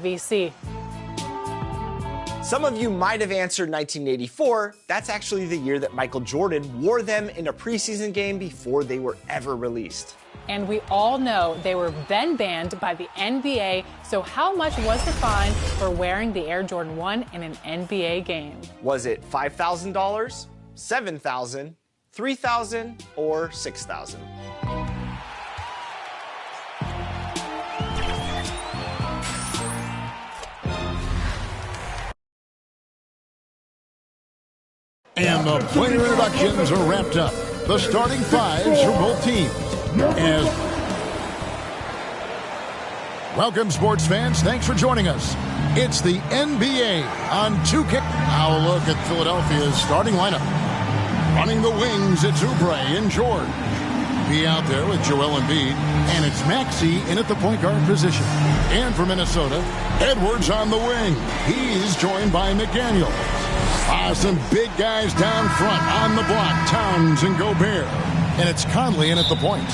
VC. Some of you might have answered 1984. That's actually the year that Michael Jordan wore them in a preseason game before they were ever released. And we all know they were then banned by the NBA. So how much was the fine for wearing the Air Jordan 1 in an NBA game? Was it $5,000, $7,000, $3,000, or $6,000? And the player introductions are wrapped up. The starting fives for both teams. Welcome, sports fans. Thanks for joining us. It's the NBA on 2K. Now a look at Philadelphia's starting lineup. Running the wings, it's Oubre and George. Be out there with Joel Embiid. And it's Maxey in at the point guard position. And for Minnesota, Edwards on the wing. He's joined by McDaniel. Some big guys down front on the block. Towns and Gobert. And it's Conley in at the point.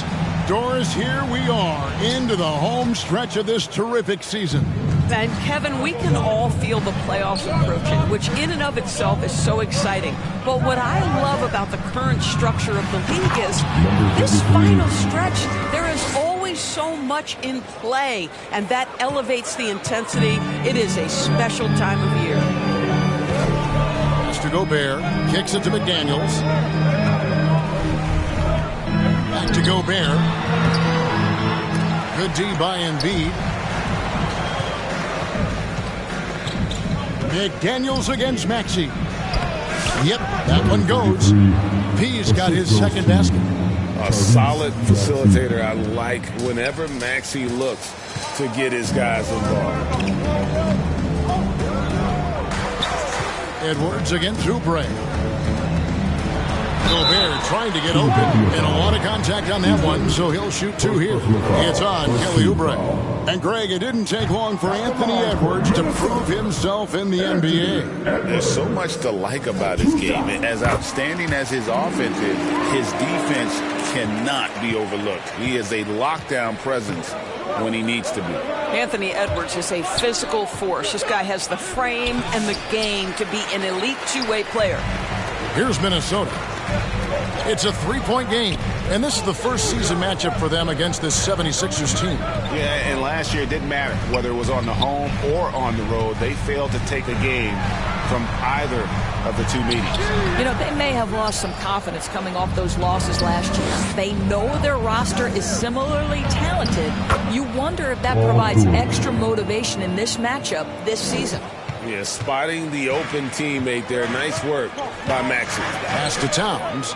Doris, here we are into the home stretch of this terrific season. And Kevin, we can all feel the playoffs approaching, which in and of itself is so exciting. But what I love about the current structure of the league is this final stretch, there is always so much in play, and that elevates the intensity. It is a special time of year. To Gobert, kicks it to McDaniels. Back to Gobert. Good D by Embiid. McDaniels against Maxey. Yep, that one goes. P's got his second basket. A solid facilitator. I like whenever Maxey looks to get his guys involved. Edwards against Oubre. Gobert trying to get open, and a lot of contact on that one, so he'll shoot two here. It's on Kelly Oubre. And Greg, it didn't take long for Anthony Edwards to prove himself in the NBA. There's so much to like about his game. As outstanding as his offense is, his defense cannot be overlooked. He is a lockdown presence when he needs to be. Anthony Edwards is a physical force. This guy has the frame and the game to be an elite two-way player. Here's Minnesota. It's a three-point game, and this is the first season matchup for them against this 76ers team. Yeah, and last year it didn't matter whether it was on the home or on the road. They failed to take a game from either of the two meetings. You know, they may have lost some confidence coming off those losses last year. They know their roster is similarly talented. You wonder if that provides extra motivation in this matchup this season. Yeah, spotting the open teammate there. Nice work by Maxey. Pass to Towns.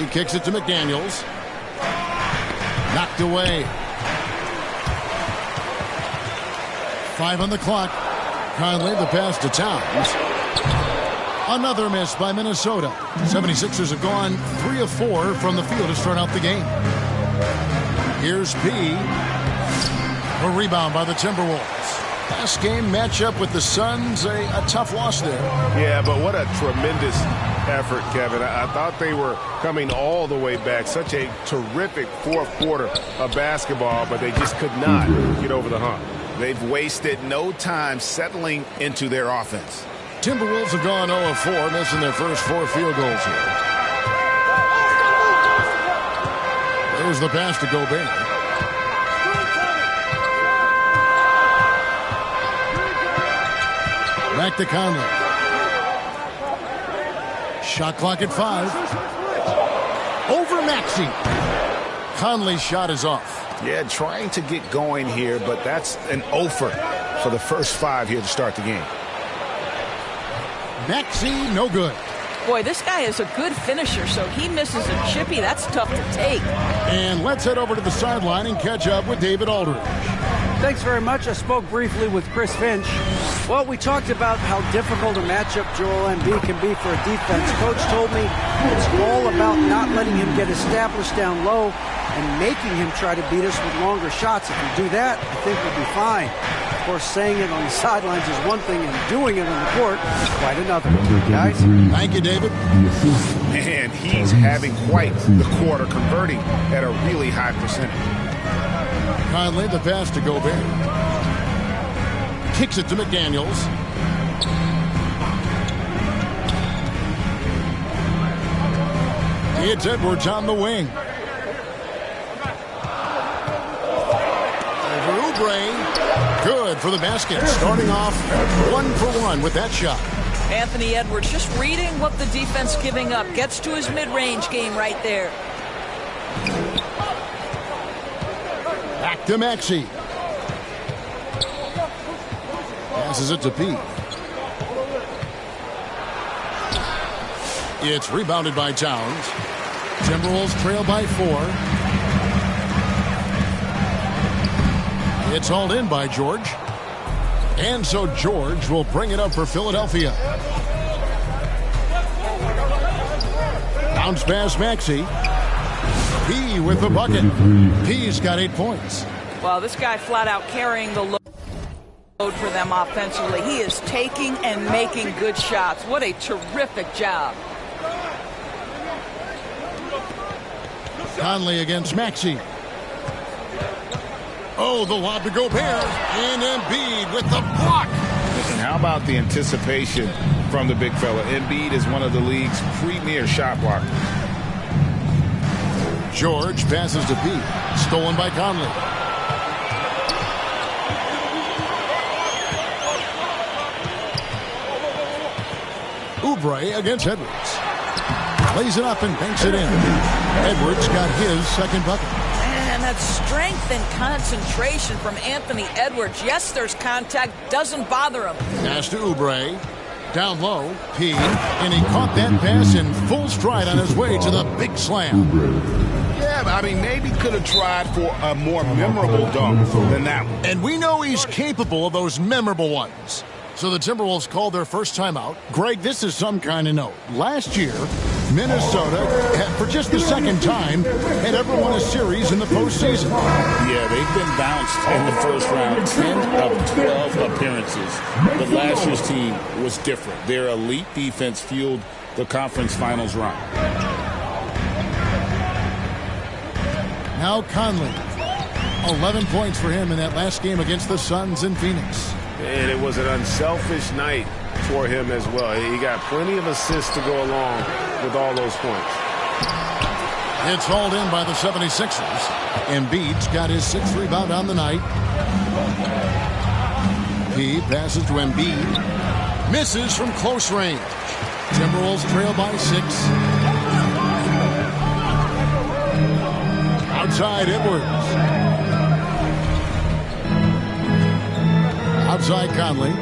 He kicks it to McDaniels. Knocked away. 5 on the clock. Conley, the pass to Towns. Another miss by Minnesota. 76ers have gone 3 of 4 from the field to start out the game. Here's P. A rebound by the Timberwolves. Last game matchup with the Suns, a tough loss there. Yeah, but what a tremendous effort, Kevin. I thought they were coming all the way back. Such a terrific fourth quarter of basketball, but they just could not get over the hump. They've wasted no time settling into their offense. Timberwolves have gone 0 of 4, missing their first 4 field goals here. There's the pass to Gobert. Back to Conley. Shot clock at 5. Over Maxey. Conley's shot is off. Yeah, trying to get going here, but that's an offer for the first 5 here to start the game. Maxey, no good. Boy, this guy is a good finisher, so he misses a chippy. That's tough to take. And let's head over to the sideline and catch up with David Aldridge. Thanks very much. I spoke briefly with Chris Finch. Well, we talked about how difficult a matchup Joel Embiid can be for a defense. Coach told me it's all about not letting him get established down low and making him try to beat us with longer shots. If we do that, I think we'll be fine. Of course, saying it on the sidelines is one thing, and doing it on the court is quite another. Guys? Thank you, David. Man, he's having quite the quarter, converting at a really high percentage. Conley, the pass to Gobert. Kicks it to McDaniels. It's Edwards on the wing. Over Oubre. Good for the basket. Starting off 1 for 1 with that shot. Anthony Edwards just reading what the defense giving up. Gets to his mid-range game right there. Back to Maxey. Passes it to P. It's rebounded by Towns. Timberwolves trail by 4. It's hauled in by George. And so George will bring it up for Philadelphia. Bounce pass Maxey. P with the bucket. P's got 8 points. Well, this guy flat out carrying the load for them offensively. He is taking and making good shots. What a terrific job. Conley against Maxey. Oh, the lob to Gobert. And Embiid with the block. And how about the anticipation from the big fella? Embiid is one of the league's premier shot blockers. George passes to P. Stolen by Conley. Oubre against Edwards. Lays it up and banks it in. Edwards got his second bucket. And that strength and concentration from Anthony Edwards. Yes, there's contact. Doesn't bother him. Pass to Oubre. Down low, P. And he caught that pass in full stride on his way to the big slam. Yeah, I mean, maybe could have tried for a more memorable dunk than that one. And we know he's capable of those memorable ones. So the Timberwolves called their first timeout. Greg, this is some kind of note. Last year, Minnesota, for just the second time, had ever won a series in the postseason. Yeah, they've been bounced in the first round, 10 of 12 appearances. But last year's team was different. Their elite defense fueled the conference finals run. Now Conley. 11 points for him in that last game against the Suns in Phoenix. And it was an unselfish night for him as well. He got plenty of assists to go along with all those points. It's hauled in by the 76ers. Embiid's got his 6th rebound on the night. P passes to Embiid. Misses from close range. Timberwolves trail by 6. Outside Edwards. Outside Conley.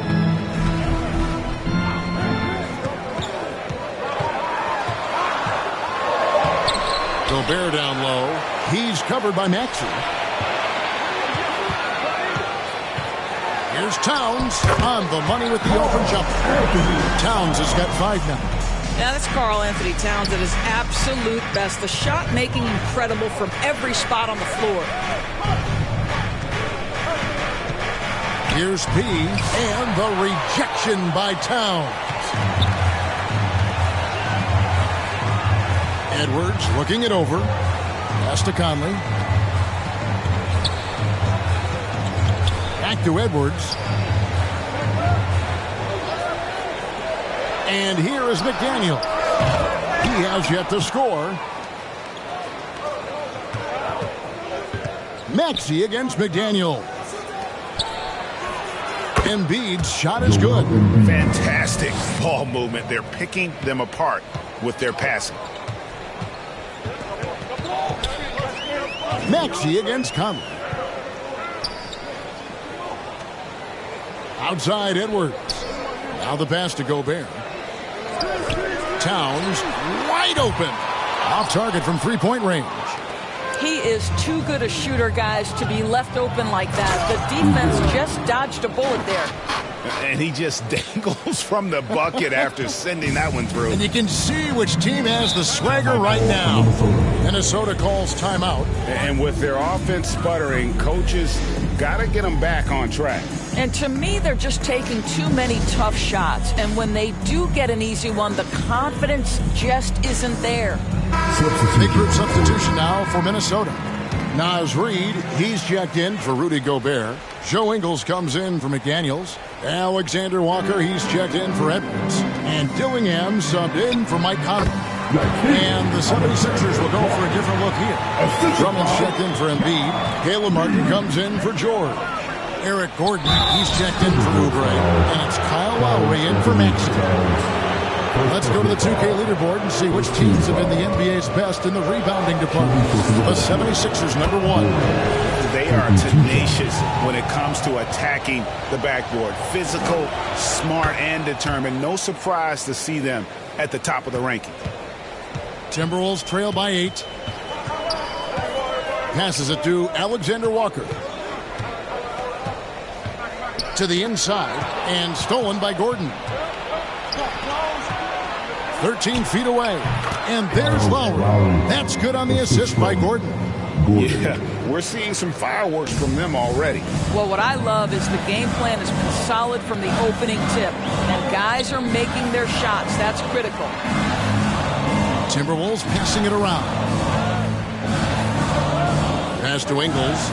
Gobert down low. He's covered by Maxey. Here's Towns on the money with the open jumper. Towns has got 5 now. Now that's Karl Anthony Towns at his absolute best. The shot making incredible from every spot on the floor. Here's P and the rejection by Towns. Edwards looking it over. Pass to Conley. Back to Edwards. And here is McDaniel. He has yet to score. Maxey against McDaniel. Embiid's shot is good. Fantastic ball movement. They're picking them apart with their passing. Maxey against Conley. Outside Edwards. Now the pass to Gobert. Towns wide open. Off target from 3-point range. He is too good a shooter, guys, to be left open like that. The defense just dodged a bullet there. And he just dangles from the bucket after sending that one through. And you can see which team has the swagger right now. Minnesota calls timeout. And with their offense sputtering, coaches got to get them back on track. And to me, they're just taking too many tough shots. And when they do get an easy one, the confidence just isn't there. Big group substitution now for Minnesota. Naz Reid, he's checked in for Rudy Gobert. Joe Ingles comes in for McDaniels. Alexander Walker, he's checked in for Edwards. And Dillingham subbed in for Mike Conley. And the 76ers will go for a different look here. Drummond's checked in for Embiid. Caleb Martin comes in for George. Eric Gordon, he's checked in for Oubre. And it's Kyle Lowry in for Maxey. Let's go to the 2K leaderboard and see which teams have been the NBA's best in the rebounding department. The 76ers, number 1. They are tenacious when it comes to attacking the backboard. Physical, smart, and determined. No surprise to see them at the top of the ranking. Timberwolves trail by 8. Passes it to Alexander Walker. To the inside, and stolen by Gordon. 13 feet away. And there's Lowry. That's good on the assist by Gordon. Yeah, we're seeing some fireworks from them already. Well, what I love is the game plan has been solid from the opening tip. And guys are making their shots. That's critical. Timberwolves passing it around. Pass to Ingles.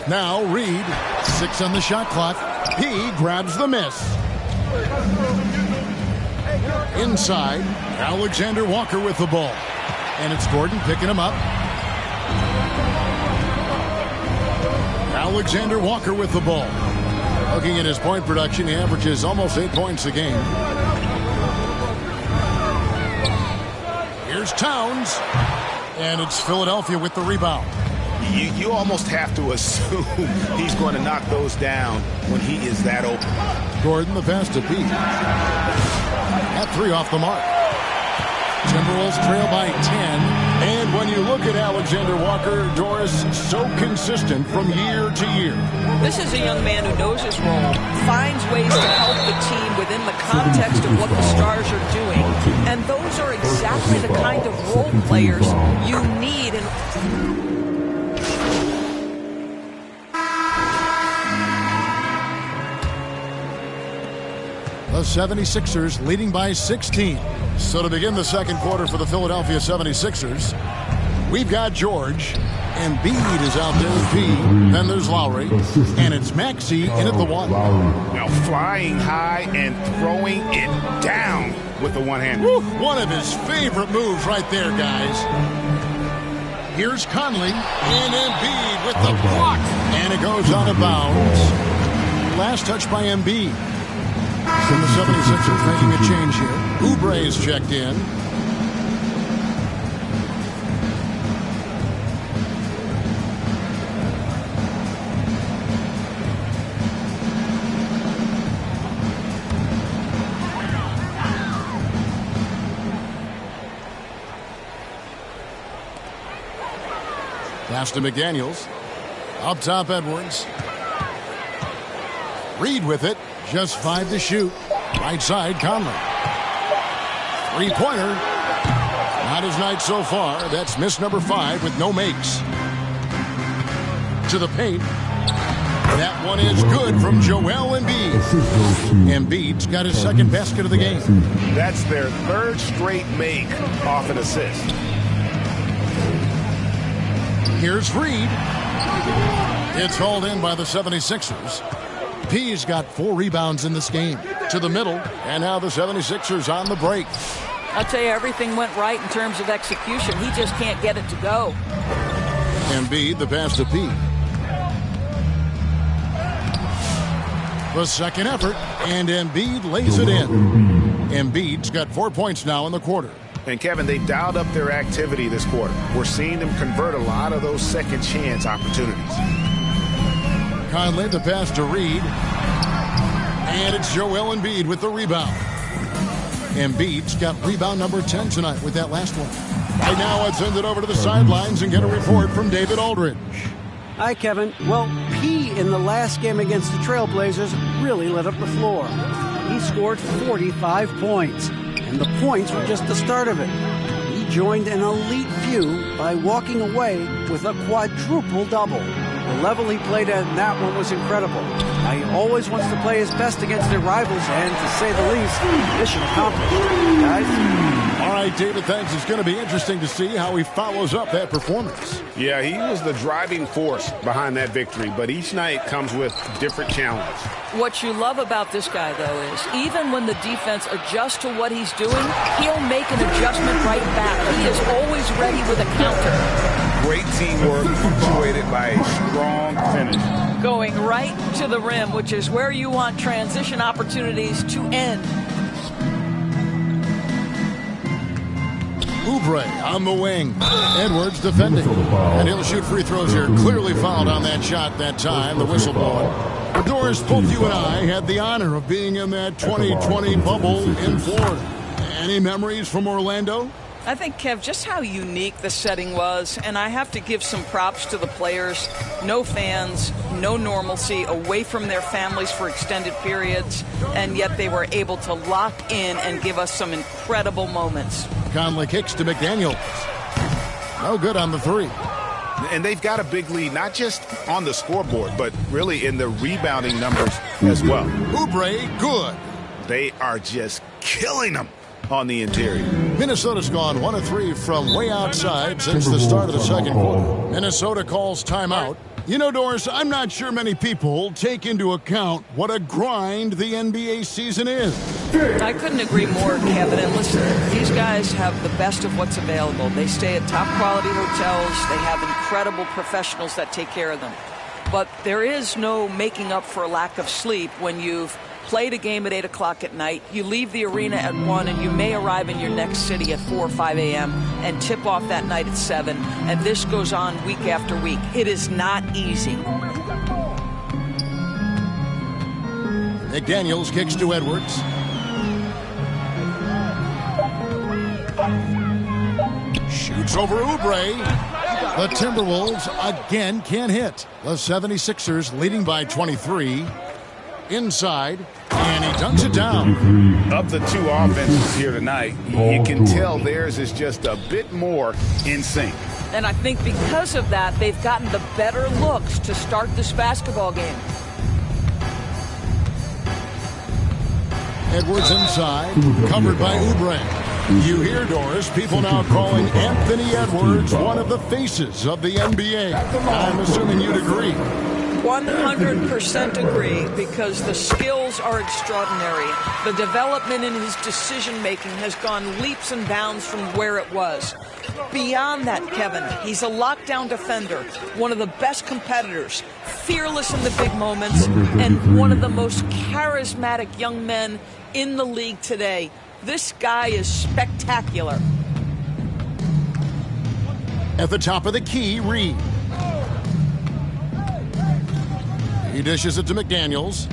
Now Reid. 6 on the shot clock. He grabs the miss. Inside, Alexander Walker with the ball. And it's Gordon picking him up. Alexander Walker with the ball. Looking at his point production, he averages almost 8 points a game. Here's Towns. And it's Philadelphia with the rebound. You almost have to assume he's going to knock those down when he is that open. Gordon, the pass to Pete. At 3 off the mark. Timberwolves trail by 10. And when you look at Alexander Walker, Doris, so consistent from year to year. This is a young man who knows his role, finds ways to help the team within the context of what the stars are doing. And those are exactly the kind of role players you need. The 76ers leading by 16. So to begin the second quarter for the Philadelphia 76ers, we've got George. Embiid is out there with P. Then there's Lowry. And it's Maxey in at the 1. Now flying high and throwing it down with the one-hand. One of his favorite moves right there, guys. Here's Conley. And Embiid with the block. And it goes out of bounds. last touch by Embiid. And the 76ers making a change here. Oubre's checked in. Pass to McDaniels. Up top, Edwards. Reed with it. Just 5 to shoot. Right side, Conley. Three-pointer. Not his night so far. That's miss number 5 with no makes. To the paint. That one is good from Joel Embiid. Embiid's got his second basket of the game. That's their third straight make off an assist. Here's Reed. It's hauled in by the 76ers. P's got 4 rebounds in this game. To the middle, and now the 76ers on the break. I'll tell you, everything went right in terms of execution. He just can't get it to go. Embiid, the pass to P. The second effort, and Embiid lays it in. Embiid's got 4 points now in the quarter. And, Kevin, they dialed up their activity this quarter. We're seeing them convert a lot of those second chance opportunities. Conley, the pass to Reed. And it's Joel Embiid with the rebound. Embiid's got rebound number 10 tonight with that last one. Right now, let's send it over to the sidelines and get a report from David Aldridge. Hi, Kevin. Well, P in the last game against the Trailblazers really lit up the floor. He scored 45 points, and the points were just the start of it. He joined an elite few by walking away with a quadruple double. The level he played at in that one was incredible. Now, he always wants to play his best against their rivals, and to say the least, mission accomplished. Guys? All right, David, thanks. It's going to be interesting to see how he follows up that performance. Yeah, he was the driving force behind that victory, but each night comes with different challenges. What you love about this guy, though, is even when the defense adjusts to what he's doing, he'll make an adjustment right back. He is always ready with a counter. Great teamwork punctuated by a strong finish. Going right to the rim, which is where you want transition opportunities to end. Oubre on the wing. Edwards defending. And he'll shoot free throws here. Clearly fouled on that shot that time. The whistle blowing. But Doris, both you and I had the honor of being in that 2020 bubble in Florida. Any memories from Orlando? I think, Kev, just how unique the setting was, and I have to give some props to the players. No fans, no normalcy, away from their families for extended periods, and yet they were able to lock in and give us some incredible moments. Conley kicks to McDaniels. No good on the three. And they've got a big lead, not just on the scoreboard, but really in the rebounding numbers as well. Oubre, good. They are just killing them on the interior. Minnesota's gone 1 of 3 from way outside since the start of the second quarter. Minnesota calls timeout. You know, Doris, I'm not sure many people take into account what a grind the NBA season is. I couldn't agree more, Kevin. And listen, these guys have the best of what's available. They stay at top quality hotels. They have incredible professionals that take care of them. But there is no making up for a lack of sleep when you've played a game at 8 o'clock at night, you leave the arena at 1, and you may arrive in your next city at 4 or 5 a.m. and tip off that night at 7, and this goes on week after week. It is not easy. McDaniels kicks to Edwards. Shoots over Oubre. The Timberwolves again can't hit. The 76ers leading by 23. Inside, and he dunks it down. Of the two offenses here tonight, you can tell theirs is just a bit more in sync. And I think because of that, they've gotten the better looks to start this basketball game. Edwards inside, covered by Oubre. You hear, Doris, people now calling Anthony Edwards one of the faces of the NBA. I'm assuming you'd agree. 100% agree, because the skills are extraordinary. The development in his decision-making has gone leaps and bounds from where it was. Beyond that, Kevin, he's a lockdown defender, one of the best competitors, fearless in the big moments, and one of the most charismatic young men in the league today. This guy is spectacular. At the top of the key, Reed. He dishes it to McDaniels.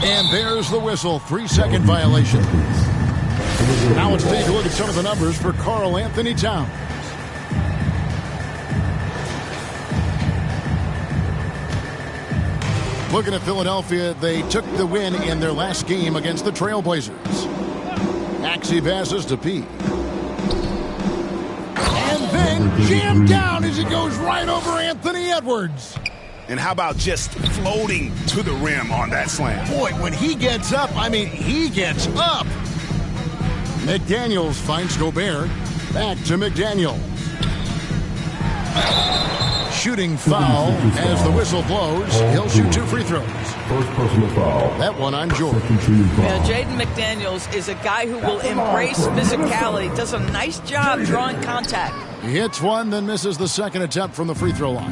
And there's the whistle. 3-second violation. Now let's take a look at some of the numbers for Karl Anthony Towns. Looking at Philadelphia, they took the win in their last game against the Trailblazers. Maxey passes to P. And then jammed down as he goes right over Anthony Edwards. And how about just floating to the rim on that slam? Boy, when he gets up, I mean, he gets up. McDaniels finds Gobert. Back to McDaniels. Shooting foul as the whistle blows. He'll shoot 2 free throws. First personal foul. That one on George. Yeah, Jaden McDaniels is a guy who will embrace physicality. Does a nice job drawing contact. He hits one, then misses the second attempt from the free throw line.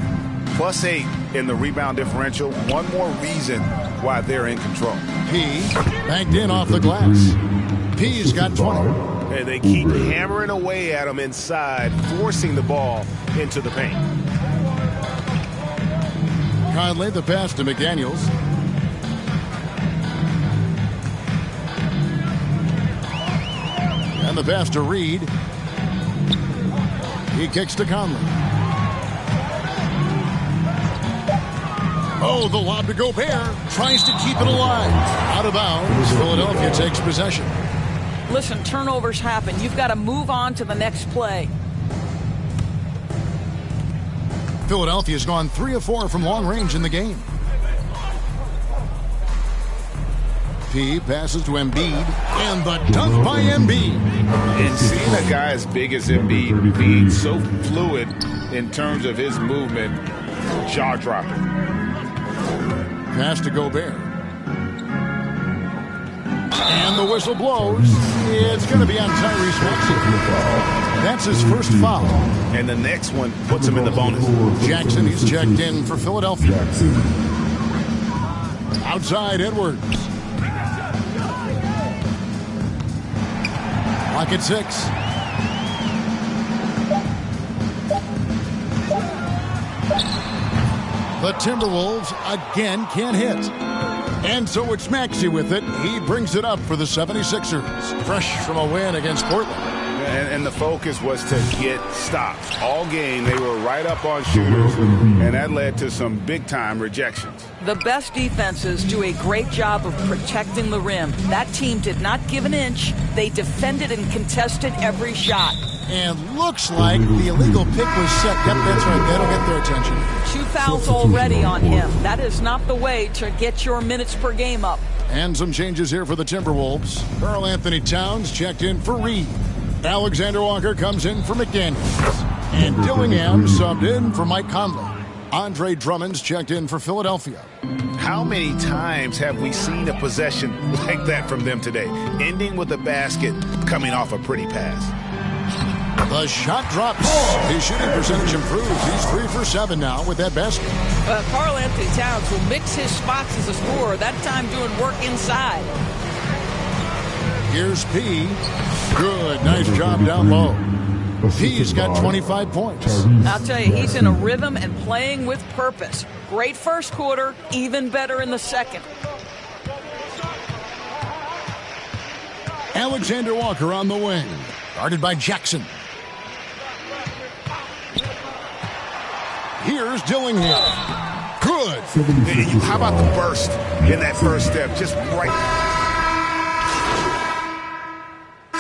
+8 in the rebound differential. One more reason why they're in control. P banked in off the glass. P's got 20. And they keep hammering away at him inside, forcing the ball into the paint. Conley, the pass to McDaniels. And the pass to Reed. He kicks to Conley. Oh, the lob to Gobert. Tries to keep it alive. Out of bounds. Philadelphia takes possession. Listen, turnovers happen. You've got to move on to the next play. Philadelphia's gone 3 of 4 from long range in the game. P passes to Embiid, and the dunk by Embiid. And seeing a guy as big as Embiid being so fluid in terms of his movement, jaw-dropping. Pass to Gobert. And the whistle blows. It's going to be on Tyrese Maxey. That's his first foul. And the next one puts him in the bonus. Jackson is checked in for Philadelphia. Outside Edwards. Clock at 6. The Timberwolves again can't hit. And so it's Maxey with it. He brings it up for the 76ers. Fresh from a win against Portland. And the focus was to get stops. All game, they were right up on shooters, and that led to some big-time rejections. The best defenses do a great job of protecting the rim. That team did not give an inch. They defended and contested every shot. And looks like the illegal pick was set. Yep, that's right. That'll get their attention. 2 fouls already on him. That is not the way to get your minutes per game up. And some changes here for the Timberwolves. Karl Anthony Towns checked in for Reed. Alexander Walker comes in for McDaniels. And Dillingham subbed in for Mike Conley. Andre Drummond's checked in for Philadelphia. How many times have we seen a possession like that from them today? Ending with a basket, coming off a pretty pass. The shot drops. His shooting percentage improves. He's 3 for 7 now with that basket. Karl Anthony Towns will mix his spots as a scorer, that time doing work inside. Here's P. Good, nice job down low. P's got 25 points. I'll tell you, he's in a rhythm and playing with purpose. Great first quarter, even better in the second. Alexander Walker on the wing. Guarded by Jackson. Here's Dillingham. Good. How about the burst in that first step? Just right.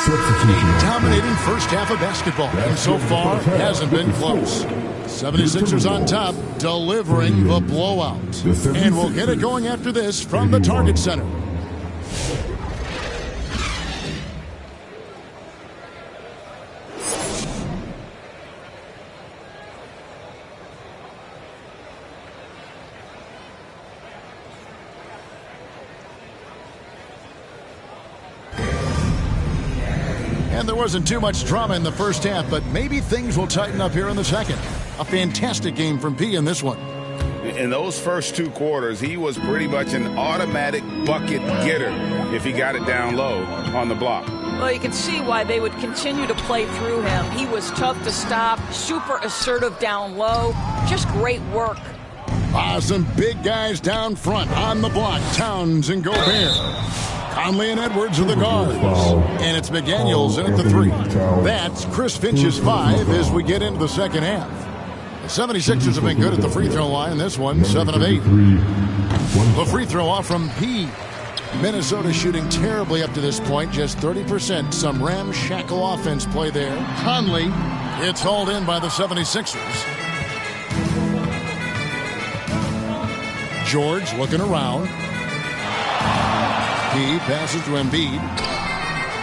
A dominating first half of basketball, and so far hasn't been close. 76ers on top, delivering the blowout. And we'll get it going after this from the Target Center. And there wasn't too much drama in the first half, but maybe things will tighten up here in the second. A fantastic game from P in this one. In those first 2 quarters, he was pretty much an automatic bucket getter if he got it down low on the block. Well, you can see why they would continue to play through him. He was tough to stop, super assertive down low, just great work. Some big guys down front on the block. Towns and Gobert. Conley and Edwards are the guards. And it's McDaniels in at the 3. That's Chris Finch's 5 as we get into the second half. The 76ers have been good at the free throw line. This one, 7 of 8. The free throw off from P. Minnesota shooting terribly up to this point, just 30%. Some ramshackle offense play there. Conley, it's hauled in by the 76ers. George looking around. He passes to Embiid.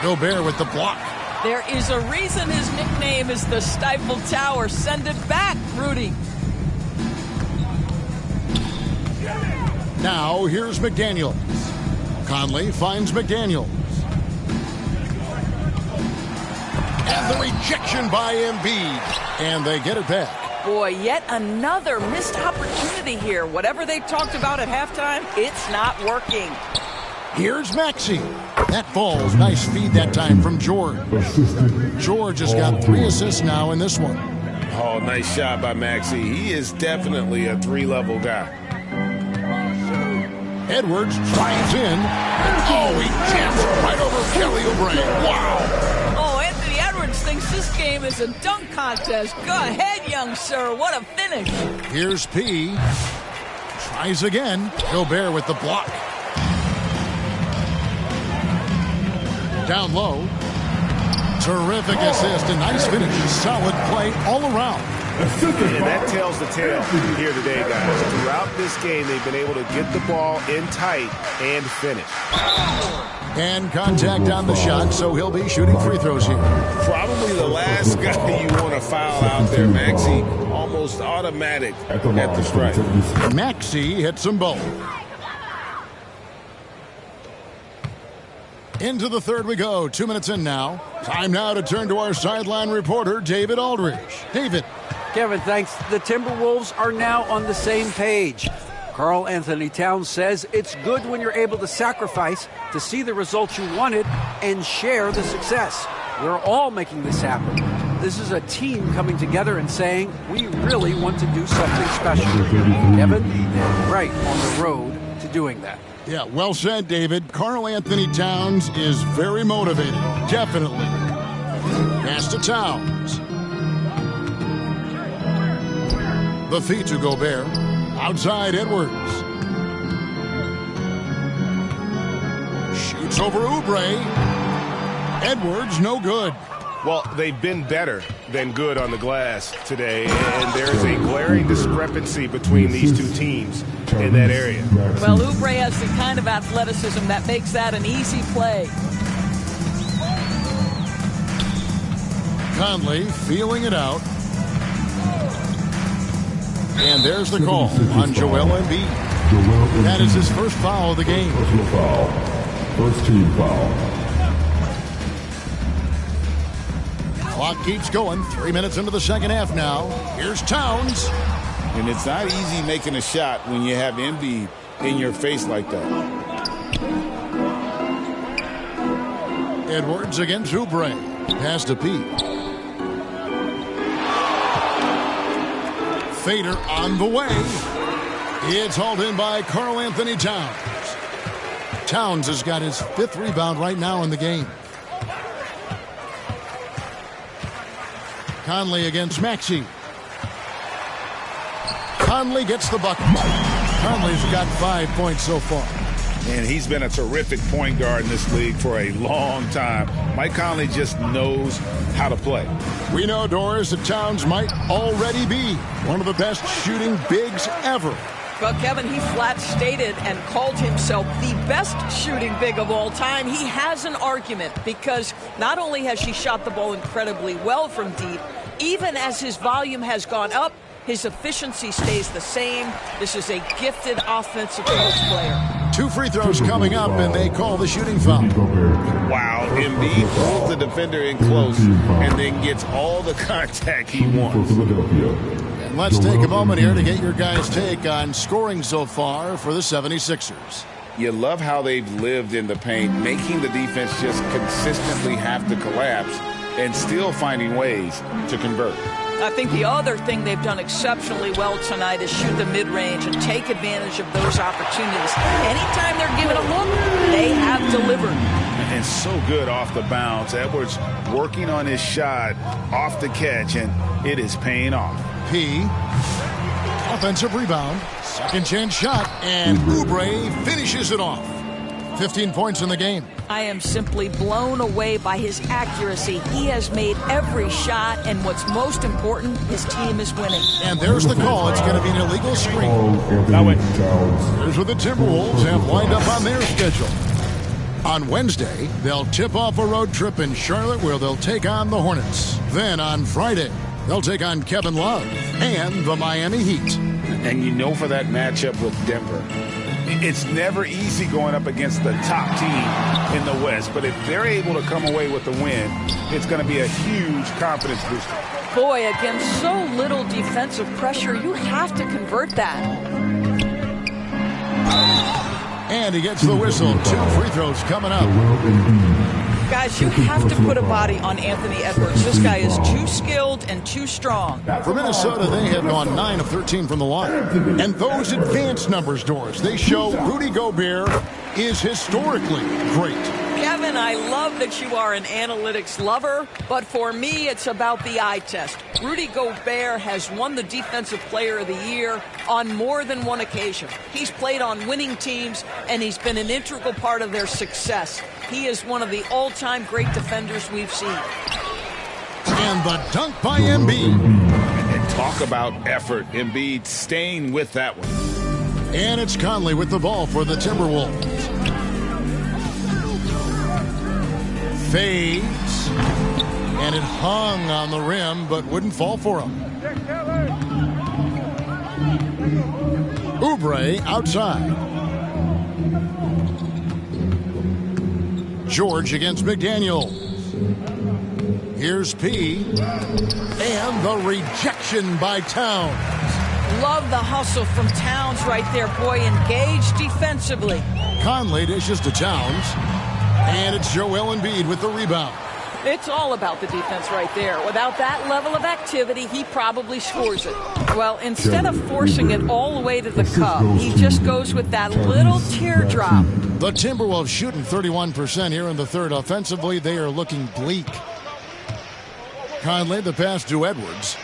Gobert with the block. There is a reason his nickname is the Stifle Tower. Send it back, Rudy. Now here's McDaniels. Conley finds McDaniels. And the rejection by Embiid. And they get it back. Boy, yet another missed opportunity here. Whatever they talked about at halftime, it's not working. Here's Maxey. That falls. Nice feed that time from George. George has got 3 assists now in this one. Oh, nice shot by Maxey. He is definitely a 3-level guy. Edwards drives in. Oh, he jams right over Kelly Oubre. Wow. Oh, Anthony Edwards thinks this game is a dunk contest. Go ahead, young sir. What a finish. Here's P. Tries again. Gobert with the block. Down low. Terrific assist. A nice finish. Solid play all around. And that tells the tale here today, guys. Throughout this game, they've been able to get the ball in tight and finish. And contact on the shot, so he'll be shooting free throws here. Probably the last guy you want to foul out there, Maxey. Almost automatic at the strike. Maxey hits them both. Into the third we go. 2 minutes in now. Time now to turn to our sideline reporter, David Aldridge. David. Kevin, thanks. The Timberwolves are now on the same page. Karl Anthony Towns says it's good when you're able to sacrifice to see the results you wanted and share the success. We're all making this happen. This is a team coming together and saying, we really want to do something special. Kevin, they're right on the road to doing that. Yeah, well said, David. Karl Anthony Towns is very motivated. Definitely. Pass to Towns. The feed to Gobert. Outside Edwards. Shoots over Oubre. Edwards, no good. Well, they've been better than good on the glass today, and there's a glaring discrepancy between these two teams in that area. Well, Oubre has the kind of athleticism that makes that an easy play. Conley feeling it out. And there's the call on Joel Embiid. That is his first foul of the game. First team foul. Clock keeps going. 3 minutes into the second half now. Here's Towns. And it's not easy making a shot when you have Embiid in your face like that. Edwards against Oubre. Pass to Pete. Fader on the way. It's hauled in by Karl Anthony Towns. Towns has got his 5th rebound right now in the game. Conley against Maxey. Conley gets the bucket. Conley's got 5 points so far. And he's been a terrific point guard in this league for a long time. Mike Conley just knows how to play. We know, Doris, that Towns might already be one of the best shooting bigs ever. Well, Kevin, he flat stated and called himself the best shooting big of all time. He has an argument because not only has he shot the ball incredibly well from deep, even as his volume has gone up, His efficiency stays the same. This is a gifted offensive post player. 2 free throws coming up, and they call the shooting foul. Wow, Embiid pulls the defender in close and then gets all the contact he wants. And let's take a moment here to get your guys' take on scoring so far for the 76ers. You love how they've lived in the paint, making the defense just consistently have to collapse and still finding ways to convert. I think the other thing they've done exceptionally well tonight is shoot the mid-range and take advantage of those opportunities. Anytime they're given a look, they have delivered. And so good off the bounce. Edwards working on his shot off the catch, and it is paying off. P. Offensive rebound. Second chance shot, and Oubre finishes it off. 15 points in the game. I am simply blown away by his accuracy. He has made every shot, and what's most important, his team is winning. And there's the call. It's going to be an illegal screen. Here's what the Timberwolves have lined up on their schedule. On Wednesday, they'll tip off a road trip in Charlotte where they'll take on the Hornets. Then on Friday, they'll take on Kevin Love and the Miami Heat. And you know, for that matchup with Denver, it's never easy going up against the top team in the West, but if they're able to come away with the win, it's going to be a huge confidence booster. Boy, against so little defensive pressure, you have to convert that. And he gets the whistle. 2 free throws coming up. Guys, you have to put a body on Anthony Edwards. This guy is too skilled and too strong. For Minnesota, they have gone 9 of 13 from the line. And those advanced numbers, Doris, they show Rudy Gobert is historically great. Kevin, I love that you are an analytics lover, but for me, it's about the eye test. Rudy Gobert has won the Defensive Player of the Year on more than one occasion. He's played on winning teams, and he's been an integral part of their success. He is one of the all-time great defenders we've seen. And the dunk by Embiid. And talk about effort. Embiid staying with that one. And it's Conley with the ball for the Timberwolves. Fades. And it hung on the rim, but wouldn't fall for him. Oubre outside. George against McDaniel. Here's P. And the rejection by Towns. Love the hustle from Towns right there, boy. Engaged defensively. Conley dishes to Towns. And it's Joel Embiid with the rebound. It's all about the defense right there. Without that level of activity, he probably scores it. Well, instead of forcing it all the way to the cup, he just goes with that little teardrop. The Timberwolves shooting 31% here in the third. Offensively, they are looking bleak. Conley, the pass to Edwards.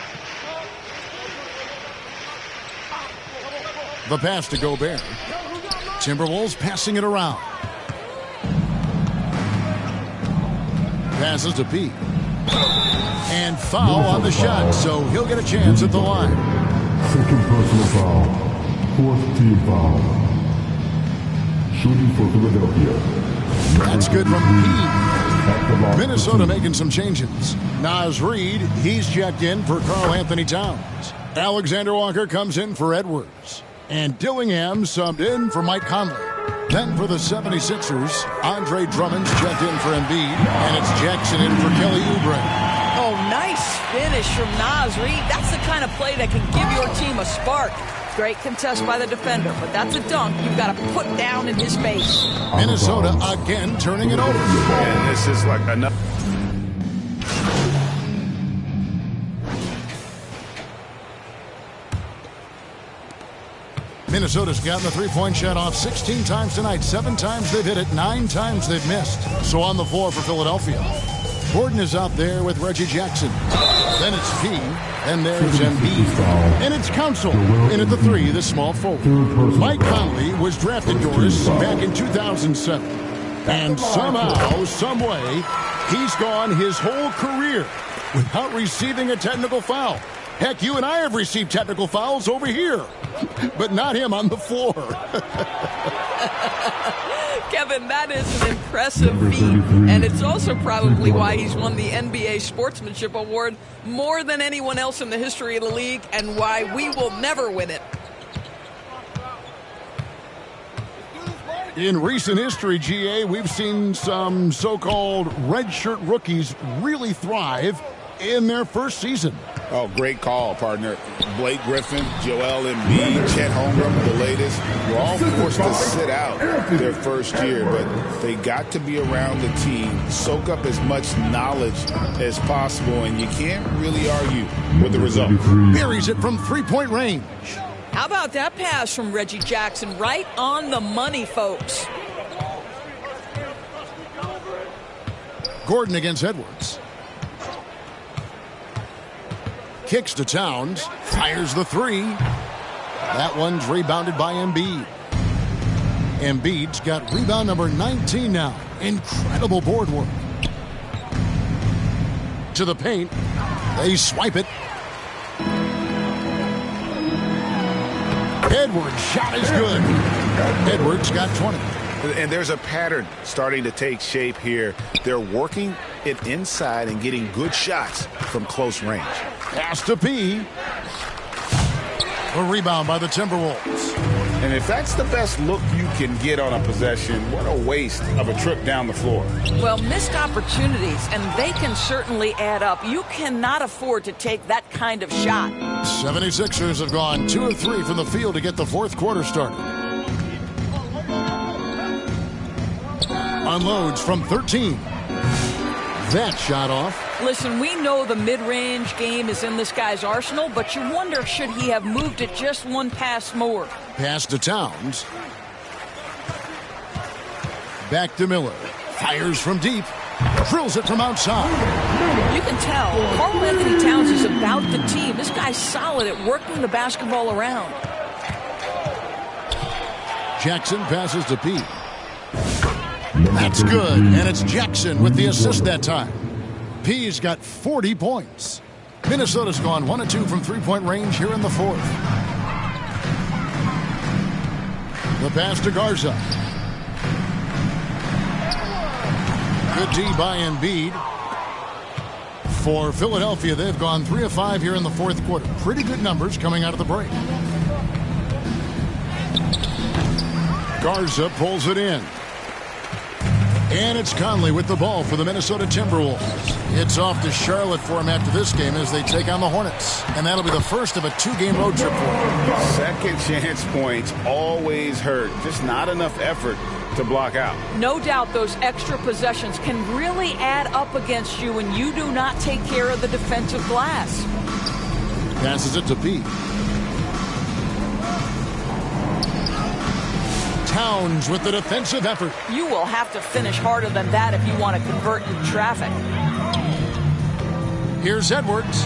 The pass to Gobert. Timberwolves passing it around. Passes to P. And foul on the shot, so he'll get a chance at the line. Second personal foul. 4th team foul. Shooting for Philadelphia. That's good from P. Minnesota making some changes. Naz Reid, he's checked in for Karl Anthony Towns. Alexander Walker comes in for Edwards. And Dillingham subbed in for Mike Conley. Then for the 76ers, Andre Drummond's checked in for Embiid, and it's Jackson in for Kelly Oubre. Oh, nice finish from Naz Reid. That's the kind of play that can give your team a spark. Great contest by the defender, but that's a dunk you've got to put down in his face. Minnesota again turning it over. And this is like enough. Minnesota's gotten the three-point shot off 16 times tonight. 7 times they've hit it, 9 times they've missed. So on the floor for Philadelphia, Gordon is out there with Reggie Jackson. Then it's P, and there's Embiid. And it's Council in at the 3, the small forward. Mike Conley was drafted, Doris, back in 2007. And somehow, some way, he's gone his whole career without receiving a technical foul. Heck, you and I have received technical fouls over here, but not him on the floor. Kevin, Kevin, that is an impressive feat, and it's also probably why he's won the NBA Sportsmanship Award more than anyone else in the history of the league, and why we will never win it. In recent history, GA, we've seen some so-called redshirt rookies really thrive in their first season. Oh, great call, partner. Blake Griffin, Joel Embiid, Chet Holmgren, the latest, were all forced to sit out their first year, but they got to be around the team, soak up as much knowledge as possible, and you can't really argue with the result. Buries it from three-point range. How about that pass from Reggie Jackson? Right on the money, folks. Gordon against Edwards. Kicks to Towns, fires the three. That one's rebounded by Embiid. Embiid's got rebound number 19 now. Incredible board work. To the paint. They swipe it. Edwards' shot is good. Edwards got 20. And there's a pattern starting to take shape here. They're working it inside and getting good shots from close range. Pass to P. A rebound by the Timberwolves. And if that's the best look you can get on a possession, what a waste of a trip down the floor. Well, missed opportunities, and they can certainly add up. You cannot afford to take that kind of shot. 76ers have gone 2 of 3 from the field to get the fourth quarter started. Unloads from 13. That shot off. Listen, we know the mid-range game is in this guy's arsenal, but you wonder, should he have moved it just one pass more? Pass to Towns. Back to Miller. Fires from deep. Drills it from outside. You can tell Karl Anthony Towns is about the team. This guy's solid at working the basketball around. Jackson passes to P. That's good, and it's Jackson with the assist that time. P's got 40 points. Minnesota's gone 1 of 2 from three-point range here in the fourth. The pass to Garza. Good D by Embiid. For Philadelphia, they've gone 3 of 5 here in the fourth quarter. Pretty good numbers coming out of the break. Garza pulls it in. And it's Conley with the ball for the Minnesota Timberwolves. It's off to Charlotte for him after this game as they take on the Hornets. And that'll be the first of a 2-game road trip for them. Second chance points always hurt. Just not enough effort to block out. No doubt those extra possessions can really add up against you when you do not take care of the defensive glass. Passes it to P. Towns with the defensive effort. You will have to finish harder than that if you want to convert in traffic. Here's Edwards.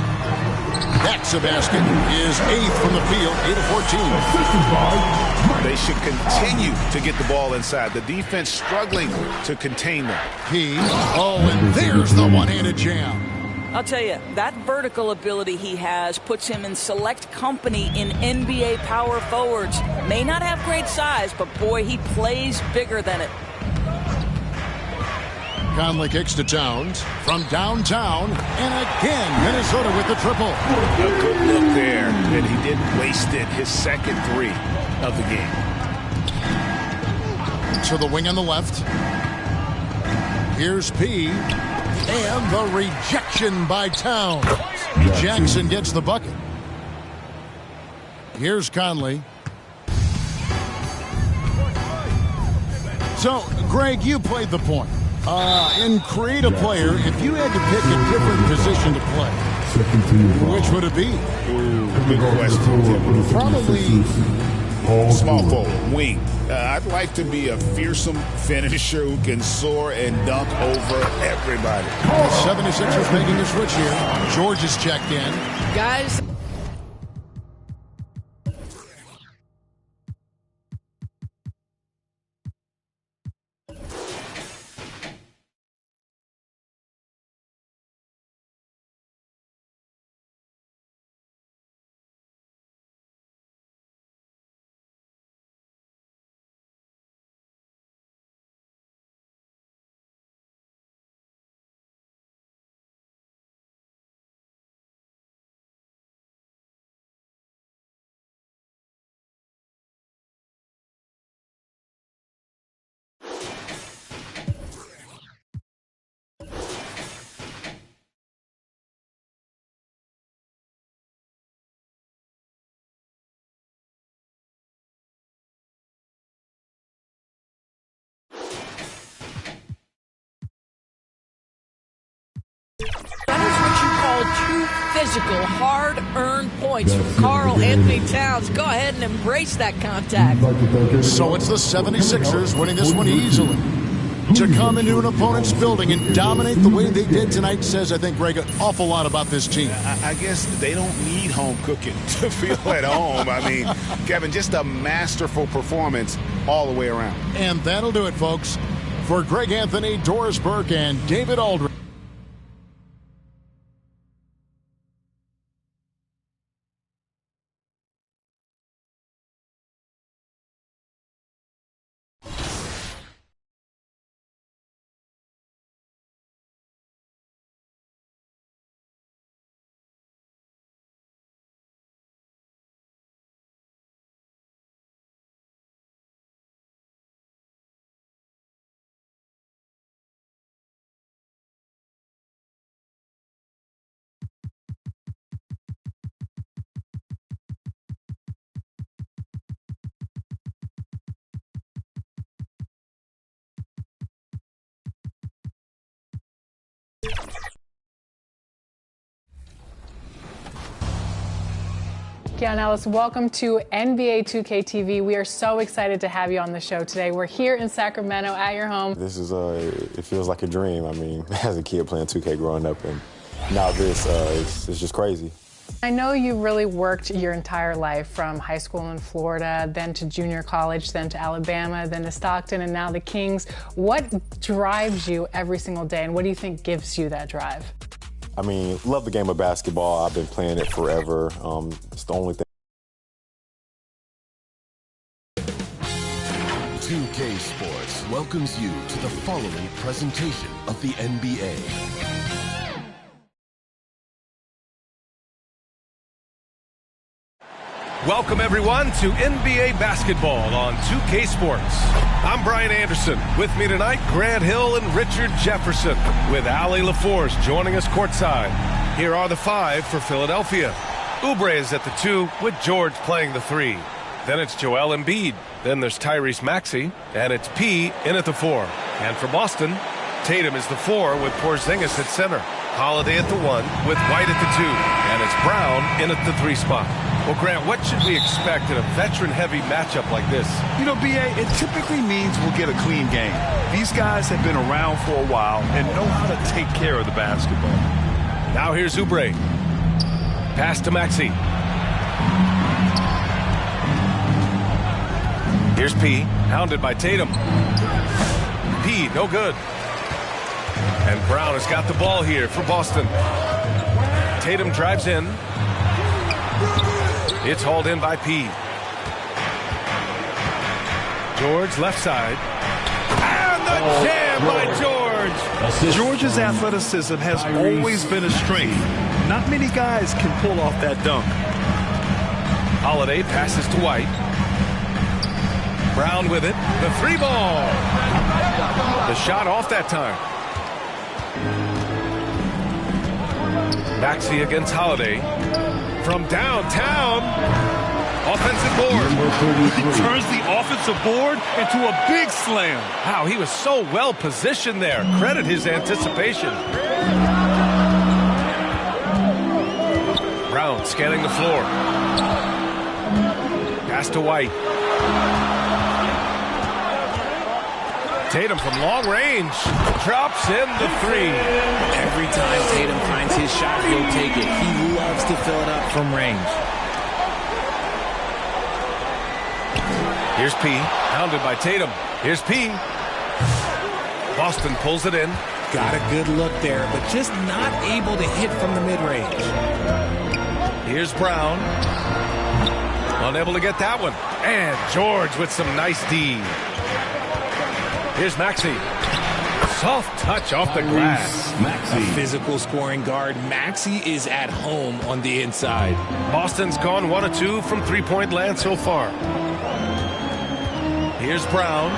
That's a basket. Is 8th from the field, 8 of 14. They should continue to get the ball inside. The defense struggling to contain them. P. Oh, and there's the one-handed jam. I'll tell you, that vertical ability he has puts him in select company in NBA power forwards. May not have great size, but boy, he plays bigger than it. Conley kicks to Towns from downtown, and again, Minnesota with the triple. A good look there, and he didn't waste it. His second 3 of the game. To the wing on the left. Here's P. And the rejection by Towns. Jackson gets the bucket. Here's Conley. So, Greg, you played the point. In create a player, if you had to pick a different position to play, which would it be? Ooh, good question. Probably small forward, wing. I'd like to be a fearsome finisher who can soar and dunk over everybody. 76ers making a switch here. George is checked in. Guys, physical, hard-earned points from Karl Anthony Towns. Go ahead and embrace that contact. So it's the 76ers winning this one easily. To come into an opponent's building and dominate the way they did tonight says, I think, Greg, an awful lot about this team. I guess they don't need home cooking to feel at home. I mean, Kevin, just a masterful performance all the way around. And that'll do it, folks. For Greg Anthony, Doris Burke, and David Aldridge. Keon Ellis, welcome to NBA 2K TV. We are so excited to have you on the show today. We're here in Sacramento at your home. This is, it feels like a dream. I mean, as a kid playing 2K growing up, and now this, it's just crazy. I know you really worked your entire life from high school in Florida, then to junior college, then to Alabama, then to Stockton, and now the Kings. What drives you every single day, and what do you think gives you that drive? I mean, love the game of basketball. I've been playing it forever. It's the only thing. 2K Sports welcomes you to the following presentation of the NBA. Welcome, everyone, to NBA basketball on 2K Sports. I'm Brian Anderson. With me tonight, Grant Hill and Richard Jefferson, with Ali LaForce joining us courtside. Here are the five for Philadelphia. Oubre is at the 2, with George playing the 3. Then it's Joel Embiid. Then there's Tyrese Maxey, and it's P in at the 4. And for Boston, Tatum is the 4 with Porzingis at center. Holiday at the 1 with White at the 2. And it's Brown in at the 3 spot. Well, Grant, what should we expect in a veteran-heavy matchup like this? You know, B.A., it typically means we'll get a clean game. These guys have been around for a while and know how to take care of the basketball. Now here's Oubre. Pass to Maxey. Here's P, hounded by Tatum. P, no good. And Brown has got the ball here for Boston. Tatum drives in. It's hauled in by P. George, left side. And the jam by George! George's athleticism has always been a strength. Not many guys can pull off that dunk. Holiday passes to White. Brown with it. The 3 ball. The shot off that time. Maxey against Holiday. From downtown. Offensive board. He turns the offensive board into a big slam. Wow, he was so well positioned there. Credit his anticipation. Brown scanning the floor. Pass to White. Tatum from long range drops in the 3. Every time Tatum finds his shot, he'll take it. He loves to fill it up from range. Here's P, hounded by Tatum. Here's P. Boston pulls it in. Got a good look there, but just not able to hit from the mid-range. Here's Brown. Unable to get that one. And George with some nice D. Here's Maxey. Soft touch off the glass. Maxey. A physical scoring guard. Maxey is at home on the inside. Boston's gone 1 of 2 from three-point land so far. Here's Brown.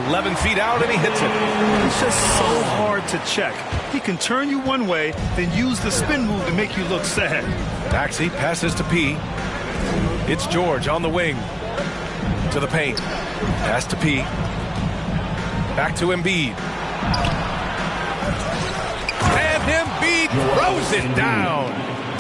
11 feet out, and he hits it. It's just so hard to check. He can turn you one way, then use the spin move to make you look sad. Maxey passes to P. It's George on the wing. To the paint. Pass to P. Back to Embiid. And Embiid throws it down.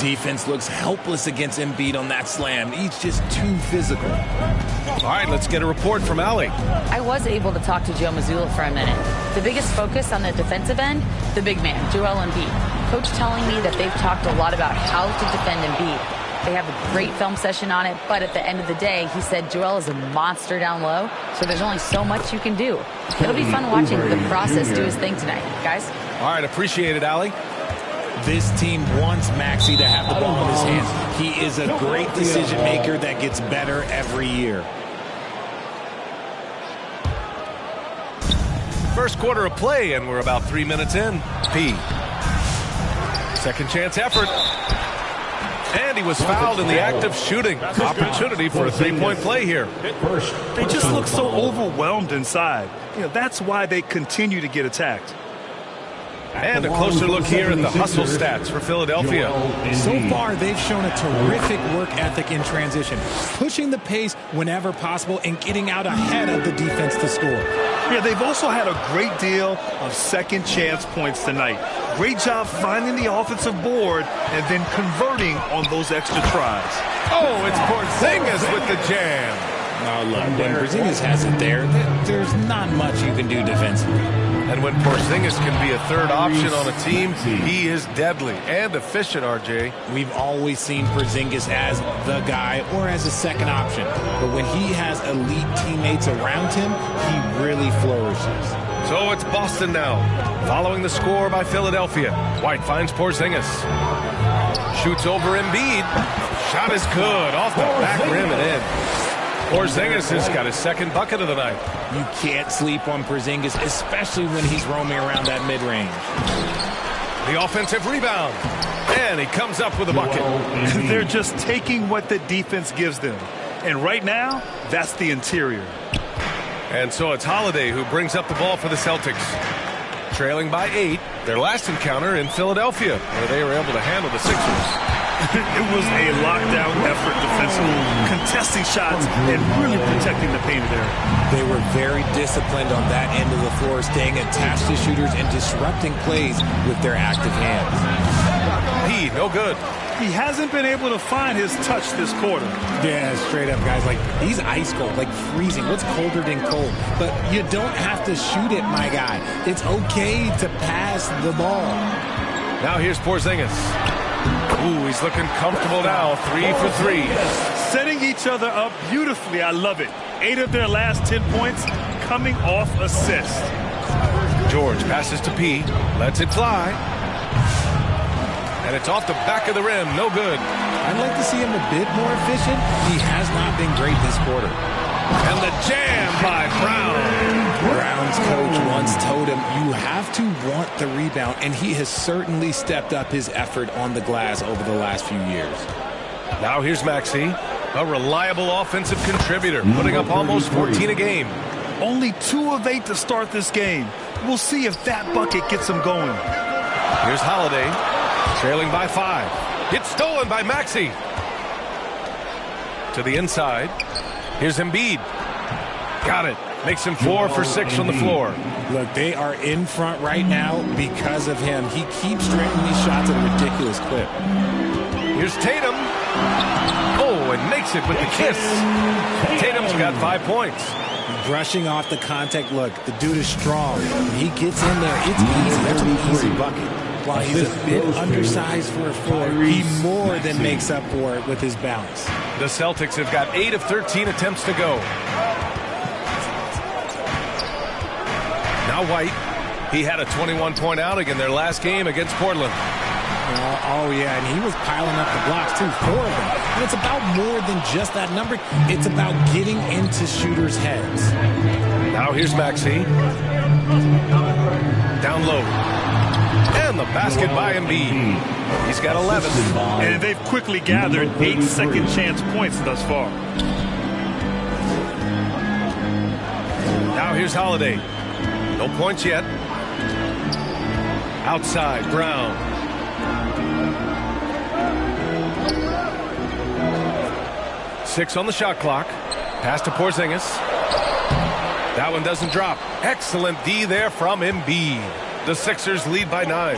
defense looks helpless against Embiid on that slam. He's just too physical. All right, let's get a report from Allie. I was able to talk to Joe Mazzulla for a minute. The biggest focus on the defensive end, the big man, Joel Embiid. Coach telling me that they've talked a lot about how to defend Embiid. They have a great film session on it, but at the end of the day, he said Joel is a monster down low, so there's only so much you can do. It'll be fun watching the process do his thing tonight, guys. All right, appreciate it, Allie. This team wants Maxey to have the ball in his hands. He is a great decision maker that gets better every year. First quarter of play, and we're about 3 minutes in. P. Second chance effort. And he was fouled in the act of shooting. Opportunity for a three-point play here. They just look so overwhelmed inside. You know, that's why they continue to get attacked. And a closer look here at the hustle stats for Philadelphia. So far, they've shown a terrific work ethic in transition, pushing the pace whenever possible and getting out ahead of the defense to score. Yeah, they've also had a great deal of second chance points tonight. Great job finding the offensive board and then converting on those extra tries. Oh, it's Porzingis with the jam. Oh, look, when Porzingis has it there, there's not much you can do defensively. And when Porzingis can be a third option on a team, he is deadly and efficient, RJ. We've always seen Porzingis as the guy or as a second option. But when he has elite teammates around him, he really flourishes. So it's Boston now, following the score by Philadelphia. White finds Porzingis. Shoots over Embiid. Shot is good, off the back rim and in. Porzingis has got his second bucket of the night. You can't sleep on Porzingis, especially when he's roaming around that mid-range. The offensive rebound. And he comes up with a bucket. They're just taking what the defense gives them. And right now, that's the interior. And so it's Holiday who brings up the ball for the Celtics. Trailing by 8, their last encounter in Philadelphia, where they were able to handle the Sixers. It was a lockdown effort defensively, contesting shots and really protecting the paint there. They were very disciplined on that end of the floor, staying attached to shooters and disrupting plays with their active hands. He, no good. He hasn't been able to find his touch this quarter. Yeah, straight up, guys. Like, he's ice cold, like freezing. What's colder than cold? But you don't have to shoot it, my guy. It's okay to pass the ball. Now here's Porzingis. Ooh, he's looking comfortable now. 3 for 3. Setting each other up beautifully. I love it. 8 of their last 10 points coming off assist. George passes to P. Lets it fly. And it's off the back of the rim. No good. I'd like to see him a bit more efficient. He has not been great this quarter. And the jam by Brown. Brown's coach once told him, you have to want the rebound, and he has certainly stepped up his effort on the glass over the last few years. Now here's Maxey, a reliable offensive contributor, putting up almost 14 a game. Only 2 of 8 to start this game. We'll see if that bucket gets him going. Here's Holiday, trailing by 5. It's stolen by Maxey. To the inside. Here's Embiid. Got it. Makes him 4 for 6 from the floor. Look, they are in front right now because of him. He keeps draining these shots at a ridiculous clip. Here's Tatum. Oh, and makes it with the kiss. Tatum's got 5 points. Brushing off the contact. Look, the dude is strong. When he gets in there, it's easy. That's an easy bucket. While he's a bit undersized for a 4, he more than makes up for it with his bounce. The Celtics have got 8 of 13 attempts to go. Now White. He had a 21-point outing in their last game against Portland. Oh, yeah, and he was piling up the blocks, too, 4 of them. And it's about more than just that number. It's about getting into shooters' heads. Now here's Maxey. Down low. And the basket by Embiid. He's got 11. And they've quickly gathered 8 second chance points thus far. Now here's Holiday. No points yet. Outside, Brown. Six on the shot clock. Pass to Porzingis. That one doesn't drop. Excellent D there from Embiid. The Sixers lead by 9.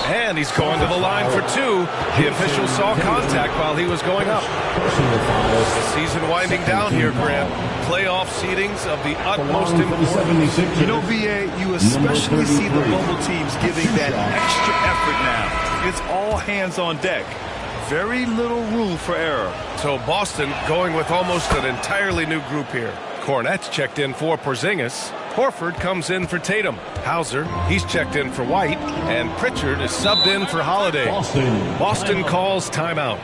And he's going to the line for two. The official saw contact while he was going up. The season winding down here, Grant. Playoff seedings of the utmost importance. You know, VA, you especially see the bubble teams giving that extra effort now. It's all hands on deck. Very little room for error. So Boston going with almost an entirely new group here. Cornette's checked in for Porzingis. Horford comes in for Tatum. Hauser, he's checked in for White. And Pritchard is subbed in for Holiday. Boston calls timeout.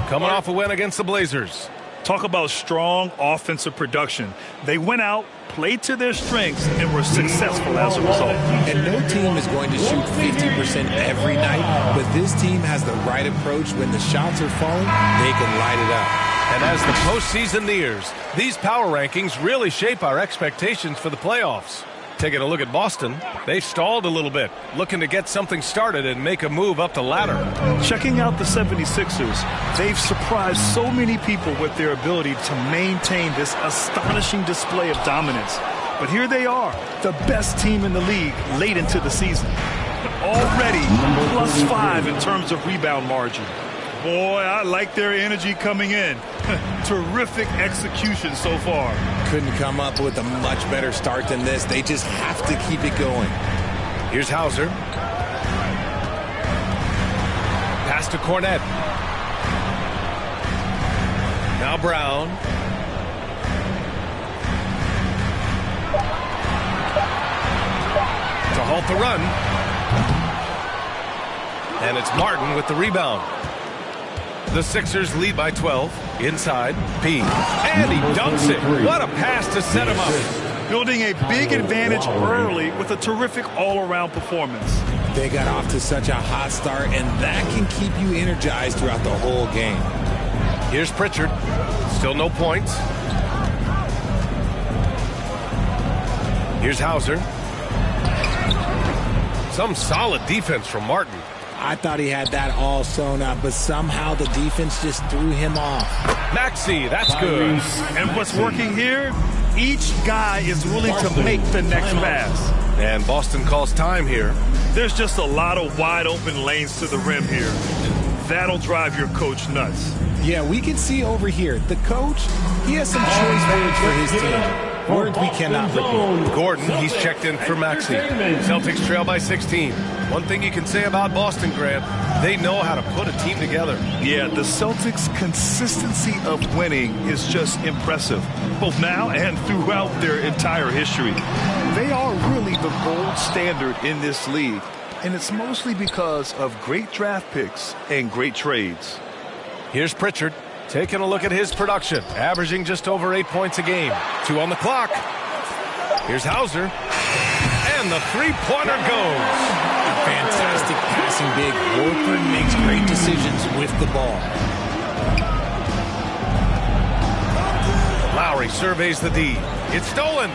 Coming off a win against the Blazers. Talk about strong offensive production. They went out, played to their strengths, and were successful as a result. And no team is going to shoot 50% every night, but this team has the right approach. When the shots are falling, they can light it up. And as the postseason nears, these power rankings really shape our expectations for the playoffs. Taking a look at Boston, they've stalled a little bit, looking to get something started and make a move up the ladder. Checking out the 76ers, they've surprised so many people with their ability to maintain this astonishing display of dominance. But here they are, the best team in the league late into the season. Already +5 in terms of rebound margin. Boy, I like their energy coming in. Terrific execution so far. Couldn't come up with a much better start than this. They just have to keep it going. Here's Hauser. Pass to Cornette. Now Brown. To halt the run. And it's Martin with the rebound. The Sixers lead by 12. Inside, P. And he dunks it. What a pass to set him up. Building a big advantage early with a terrific all-around performance. They got off to such a hot start, and that can keep you energized throughout the whole game. Here's Pritchard. Still no points. Here's Hauser. Some solid defense from Martin. I thought he had that all sewn up, but somehow the defense just threw him off. Maxey, that's good. And what's working here? Each guy is willing to make the next pass. And Boston calls time here. There's just a lot of wide open lanes to the rim here. That'll drive your coach nuts. Yeah, we can see over here. The coach, he has some choice words for his team. Words we cannot repeat. Gordon, he's checked in for Maxey. Celtics trail by 16. One thing you can say about Boston, Grant, they know how to put a team together. Yeah, the Celtics' consistency of winning is just impressive, both now and throughout their entire history. They are really the gold standard in this league, and it's mostly because of great draft picks and great trades. Here's Pritchard. Taking a look at his production, averaging just over 8 points a game. 2 on the clock. Here's Hauser. And the three-pointer goes. A fantastic passing big. Horford makes great decisions with the ball. Lowry surveys the D. It's stolen.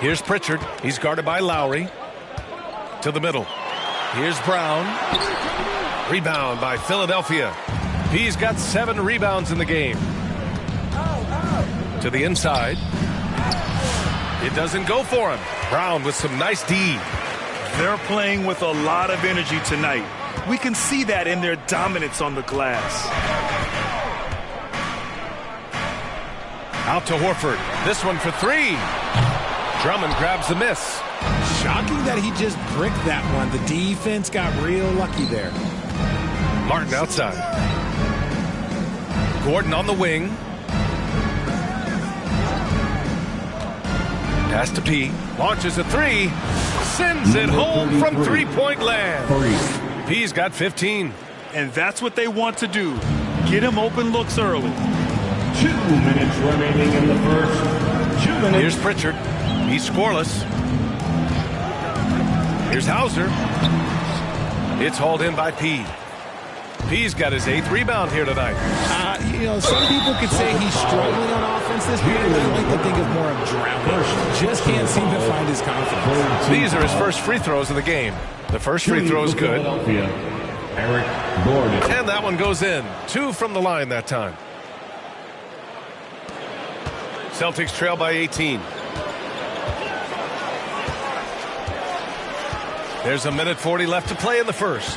Here's Pritchard. He's guarded by Lowry. To the middle. Here's Brown. Rebound by Philadelphia. He's got 7 rebounds in the game. To the inside. It doesn't go for him. Brown with some nice D. They're playing with a lot of energy tonight. We can see that in their dominance on the glass. Out to Horford. This one for 3. Drummond grabs the miss. Shocking that he just bricked that one. The defense got real lucky there. Martin outside. Gordon on the wing. Pass to P. Launches a 3. Sends it home from three-point land. P's got 15. And that's what they want to do. Get him open looks early. 2 minutes remaining in the first. 2 minutes. Here's Pritchard. He's scoreless. Here's Hauser. It's hauled in by P. P's got his 8th rebound here tonight. Some people could say he's struggling on offense this year. I like to think of more of drowning. Just can't seem to find his confidence. These are his first free throws of the game. The first free throw is good. Eric Gordon. And that one goes in. 2 from the line that time. Celtics trail by 18. There's a minute 40 left to play in the first.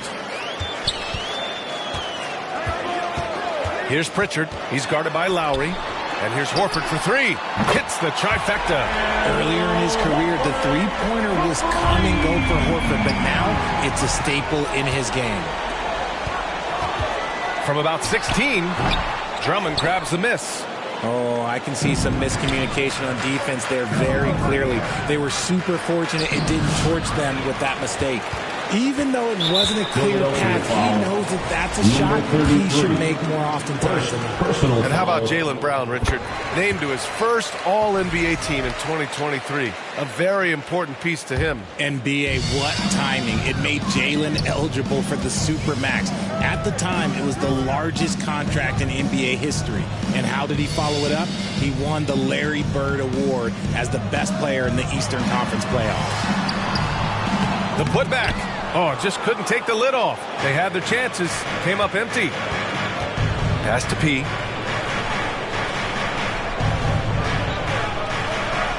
Here's Pritchard. He's guarded by Lowry. And here's Horford for three. Hits the trifecta. Earlier in his career, the three-pointer was come and go for Horford, but now it's a staple in his game. From about 16, Drummond grabs the miss. Oh, I can see some miscommunication on defense there very clearly. They were super fortunate it didn't torch them with that mistake. Even though it wasn't a clear path, he knows that that's a shot he should make more oftentimes than not. And how about Jaylen Brown, Richard? Named to his first All-NBA team in 2023. A very important piece to him. NBA, what timing. It made Jaylen eligible for the Supermax. At the time, it was the largest contract in NBA history. And how did he follow it up? He won the Larry Bird Award as the best player in the Eastern Conference playoffs. The putback. Oh, just couldn't take the lid off. They had their chances. Came up empty. Pass to P.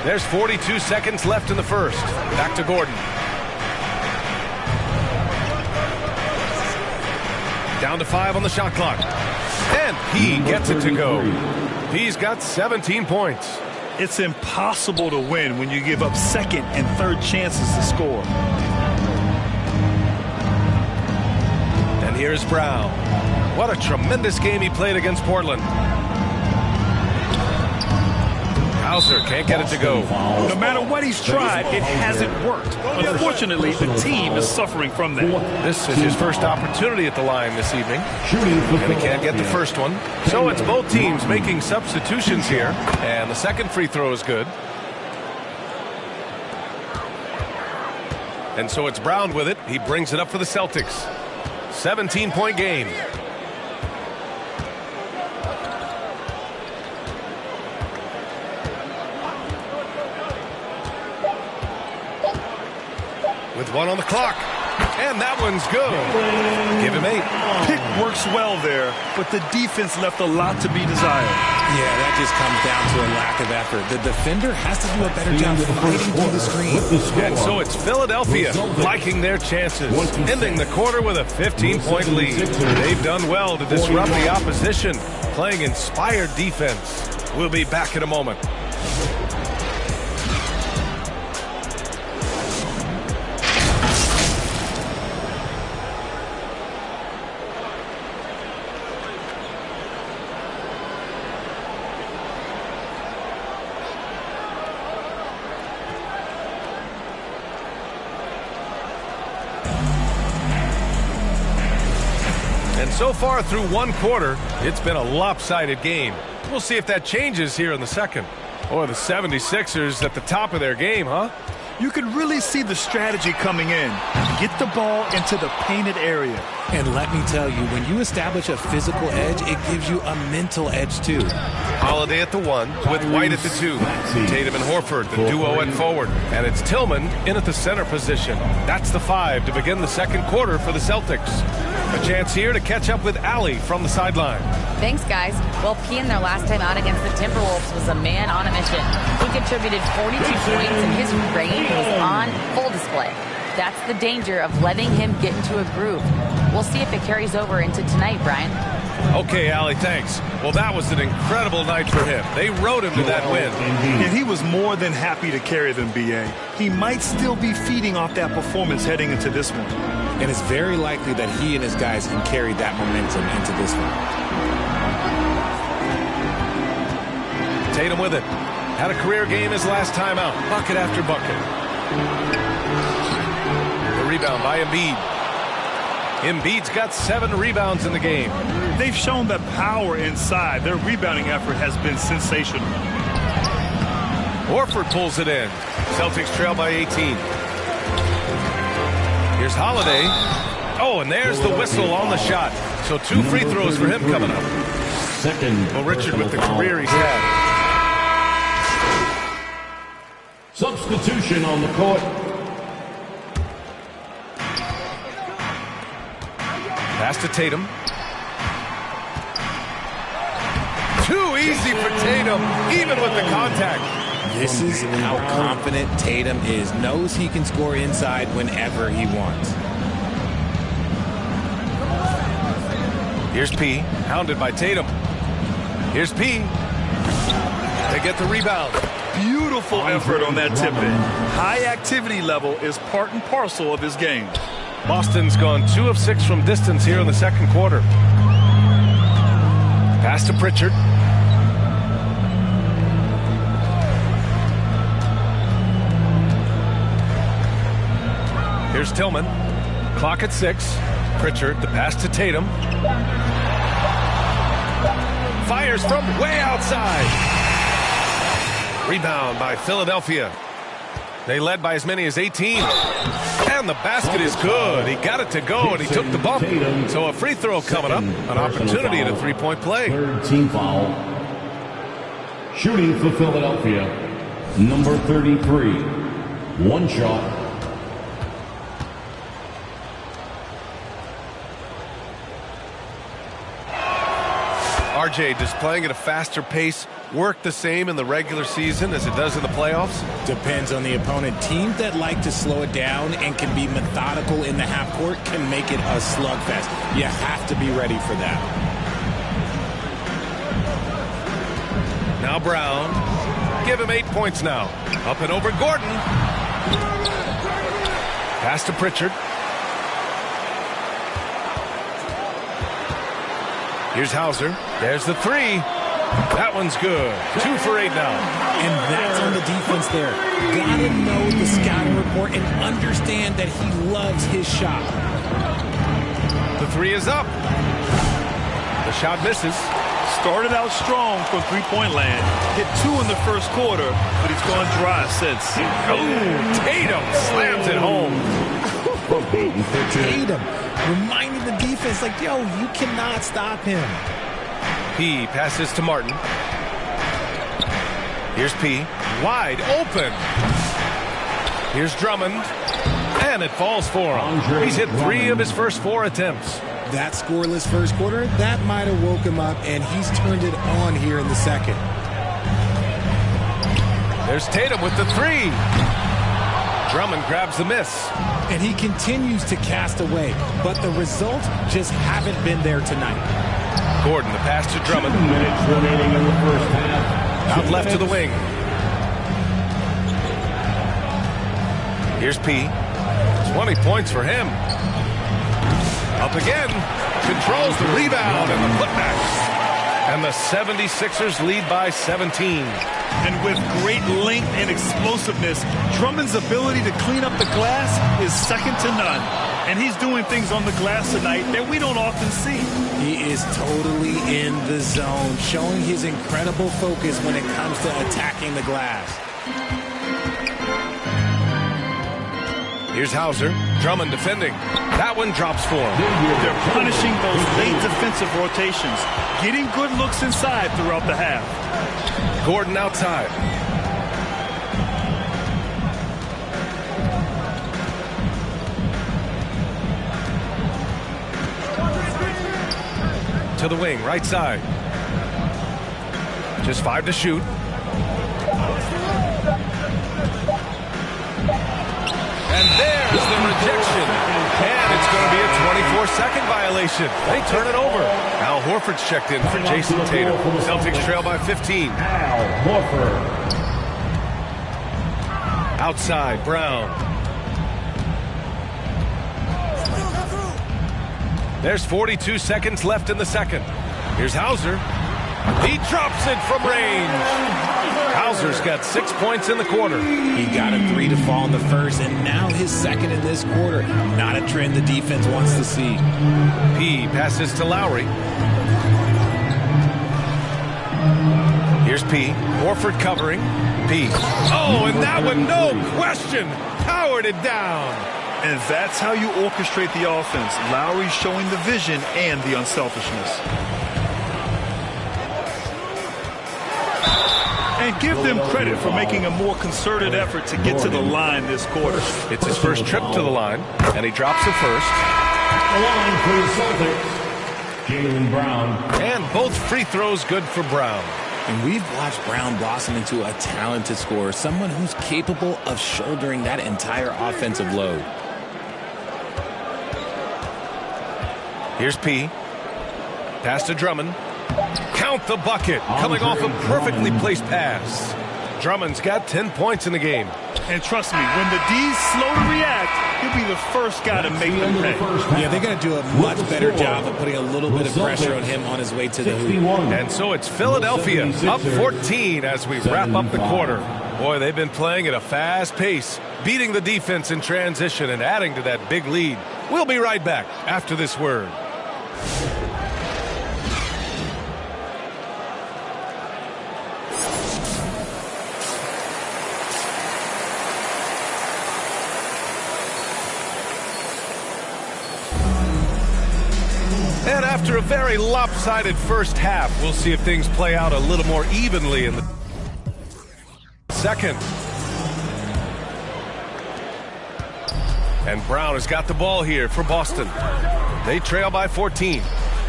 There's 42 seconds left in the first. Back to Gordon. Down to 5 on the shot clock. And he gets it to go. He's got 17 points. It's impossible to win when you give up second and third chances to score. And here's Brown. What a tremendous game he played against Portland. Hauser can't get it to go. No matter what he's tried, it hasn't worked. Unfortunately, the team is suffering from that. This is his first opportunity at the line this evening. And he can't get the first one. So it's both teams making substitutions here. And the second free throw is good. And so it's Brown with it. He brings it up for the Celtics. 17-point game. With 1 on the clock. And that one's good. Give him 8. Pick works well there, but the defense left a lot to be desired. Yeah, that just comes down to a lack of effort. The defender has to do a better job fighting through the screen. And so it's Philadelphia liking their chances, ending the quarter with a 15-point lead. They've done well to disrupt the opposition, playing inspired defense. We'll be back in a moment. And so far through one quarter, it's been a lopsided game. We'll see if that changes here in the second. Or the 76ers at the top of their game, huh? You can really see the strategy coming in. Get the ball into the painted area. And let me tell you, when you establish a physical edge, it gives you a mental edge too. Holiday at the 1 with White at the 2. Tatum and Horford, the duo at forward. And it's Tillman in at the center position. That's the 5 to begin the second quarter for the Celtics. A chance here to catch up with Allie from the sideline. Thanks, guys. Well, P in their last time out against the Timberwolves was a man on a mission. He contributed 42 points, and his range was on full display. That's the danger of letting him get into a groove. We'll see if it carries over into tonight, Brian. Okay, Allie, thanks. Well, that was an incredible night for him. They rode him to that win. And he was more than happy to carry them, B.A. He might still be feeding off that performance heading into this one. And it's very likely that he and his guys can carry that momentum into this one. Tatum with it. Had a career game his last time out. Bucket after bucket. The rebound by Embiid. Embiid's got 7 rebounds in the game. They've shown the power inside. Their rebounding effort has been sensational. Horford pulls it in. Celtics trail by 18. Here's Holiday. Oh, and there's the whistle on the shot. So 2 free throws for him coming up. Well, Richard, with the career he's had. Substitution on the court. Pass to Tatum. Too easy for Tatum, even with the contact. This is how confident Tatum is. Knows he can score inside whenever he wants. Here's P, hounded by Tatum. Here's P. They get the rebound. Beautiful effort on that tip-in. High activity level is part and parcel of his game. Boston's gone 2 of 6 from distance here in the second quarter. Pass to Pritchard. Here's Tillman. Clock at 6. Pritchard, the pass to Tatum. Fires from way outside. Rebound by Philadelphia. They led by as many as 18. And the basket is good. He got it to go, and he took the bump. So a free throw coming up. An opportunity at a three-point play. Third team foul. Shooting for Philadelphia, number 33. One shot. RJ displaying at a faster pace. Work the same in the regular season as it does in the playoffs? Depends on the opponent. Teams that like to slow it down and can be methodical in the half court can make it a slugfest. You have to be ready for that. Now Brown. Give him 8 points now. Up and over Gordon. Pass to Pritchard. Here's Hauser. There's the 3. That one's good. 2 for 8 now. And that's on the defense there. Gotta know the scouting report and understand that he loves his shot. The 3 is up. The shot misses. Started out strong from three-point land. Hit 2 in the first quarter, but he's gone dry since. Oh, Tatum slams it home. Tatum reminding the defense, like, yo, you cannot stop him. P passes to Martin. Here's P. Wide open. Here's Drummond. And it falls for him. He's hit 3 of his first 4 attempts. That scoreless first quarter, that might have woke him up, and he's turned it on here in the second. There's Tatum with the 3. Drummond grabs the miss. And he continues to cast away, but the results just haven't been there tonight. Gordon, the pass to Drummond. 2 minutes remaining in the first half. Out left to the wing. Here's P. 20 points for him. Up again. Controls the rebound and the putback. And the 76ers lead by 17. And with great length and explosiveness, Drummond's ability to clean up the glass is second to none. And he's doing things on the glass tonight that we don't often see. He is totally in the zone, showing his incredible focus when it comes to attacking the glass. Here's Hauser. Drummond defending. That one drops for him. They're punishing those late defensive rotations, getting good looks inside throughout the half. Gordon outside. To the wing, right side. Just 5 to shoot. And there's the rejection. And it's going to be a 24-second violation. They turn it over. Al Horford's checked in for Jason Tatum. Celtics trail by 15. Al Horford. Outside, Brown. There's 42 seconds left in the second. Here's Hauser. He drops it from range. Hauser's got 6 points in the quarter. He got a 3 to fall in the first, and now his second in this quarter. Not a trend the defense wants to see. P passes to Lowry. Here's P. Horford covering. P. Oh, and that one, no question, powered it down. And that's how you orchestrate the offense. Lowry showing the vision and the unselfishness. And give them credit for making a more concerted effort to get to the line this quarter. It's his first trip to the line, and he drops it first. The line for the Celtics, Jaylen Brown. And both free throws good for Brown. And we've watched Brown blossom into a talented scorer, someone who's capable of shouldering that entire offensive load. Here's P. Pass to Drummond. Count the bucket. Coming off a perfectly placed pass. Drummond's got 10 points in the game. And trust me, when the D's slow to react, he'll be the first guy to make them pay. Yeah, they're going to do a much better job of putting a little bit of pressure on him on his way to the hoop. And so it's Philadelphia up 14 as we wrap up the quarter. Boy, they've been playing at a fast pace, beating the defense in transition and adding to that big lead. We'll be right back after this word. And after a very lopsided first half, we'll see if things play out a little more evenly in the second. And Brown has got the ball here for Boston. They trail by 14.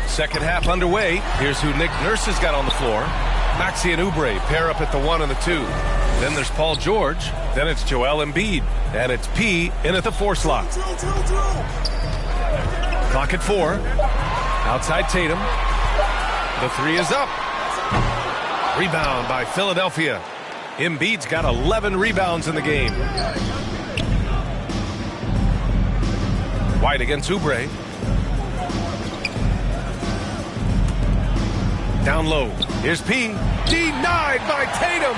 Second half underway. Here's who Nick Nurse has got on the floor. Maxey and Oubre pair up at the 1 and the 2. Then there's Paul George. Then it's Joel Embiid. And it's P in at the 4 slot. Clock at 4. Outside Tatum. The 3 is up. Rebound by Philadelphia. Embiid's got 11 rebounds in the game. White against Oubre. Down low. Here's P. Denied by Tatum.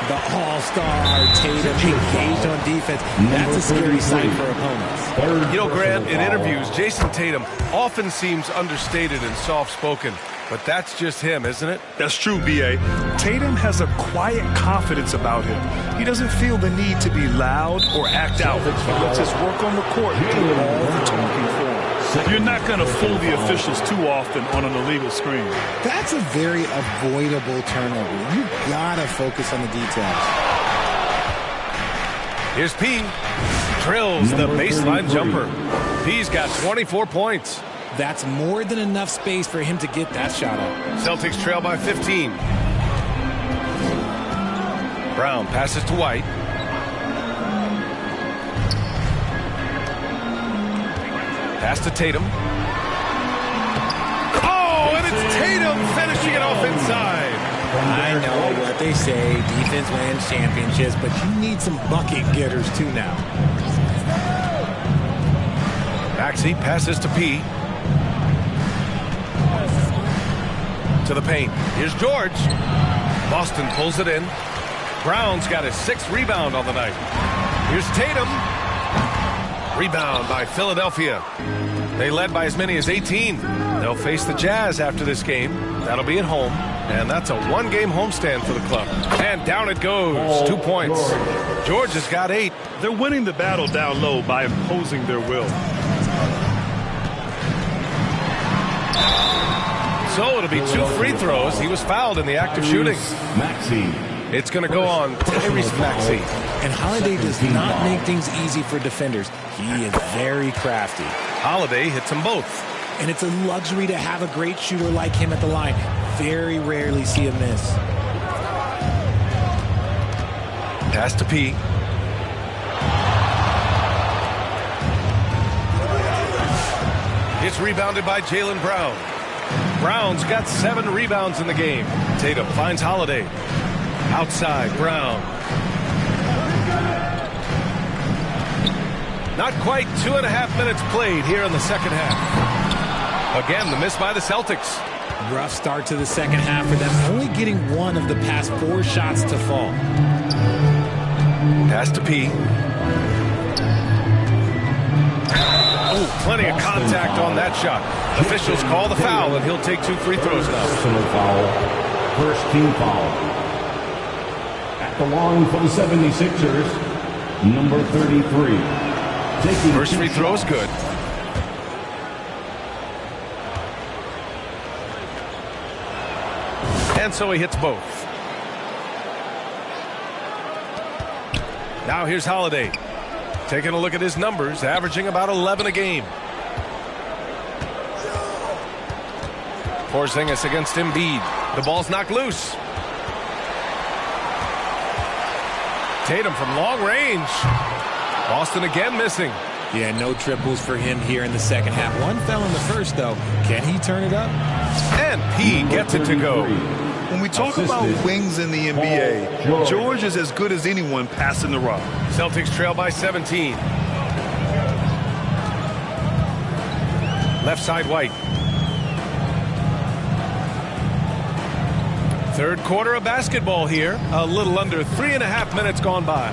The all-star Tatum engaged on defense. That's a scary sight for opponents. You know, Grant, in interviews, Jason Tatum often seems understated and soft-spoken. But that's just him, isn't it? That's true, B.A. Tatum has a quiet confidence about him. He doesn't feel the need to be loud or act out. He lets his work on the court do all the talking for him. You're not going to fool the officials too often on an illegal screen. That's a very avoidable turnover. You got to focus on the details. Here's P. Drills the baseline jumper. P's got 24 points. That's more than enough space for him to get that shot up. Celtics trail by 15. Brown passes to White. Pass to Tatum. Oh, and it's Tatum finishing it off inside. I know what they say, defense wins championships, but you need some bucket getters too now. Maxey passes to P. To the paint. Here's George. Boston pulls it in. Brown's got his 6th rebound on the night. Here's Tatum. Rebound by Philadelphia. They led by as many as 18. They'll face the Jazz after this game. That'll be at home. And that's a 1-game homestand for the club. And down it goes. 2 points. George has got 8. They're winning the battle down low by imposing their will. So it'll be 2 free throws. He was fouled in the act of shooting. Maxey. It's going to go on Tyrese Maxey. And Holiday does not make things easy for defenders. He is very crafty. Holiday hits them both. And it's a luxury to have a great shooter like him at the line. Very rarely see a miss. Pass to P. It's rebounded by Jaylen Brown. Brown's got 7 rebounds in the game. Tatum finds Holiday. Outside, Brown. Not quite 2.5 minutes played here in the second half. Again, the miss by the Celtics. Rough start to the second half for them, only getting 1 of the past 4 shots to fall. Pass to P. Oh, plenty of contact on that shot. Officials call the foul, and he'll take 2 free throws now. Personal foul. First team foul. At the line for the 76ers, number 33. First free throw is good. And so he hits both. Now here's Holiday. Taking a look at his numbers, averaging about 11 a game. Porzingis against Embiid. The ball's knocked loose. Tatum from long range. Boston again missing. Yeah, no triples for him here in the second half. One fell in the first, though. Can he turn it up? And P gets it to go. When we talk about wings in the NBA, George is as good as anyone passing the rock. Celtics trail by 17. Left side White. Third quarter of basketball here. A little under 3.5 minutes gone by.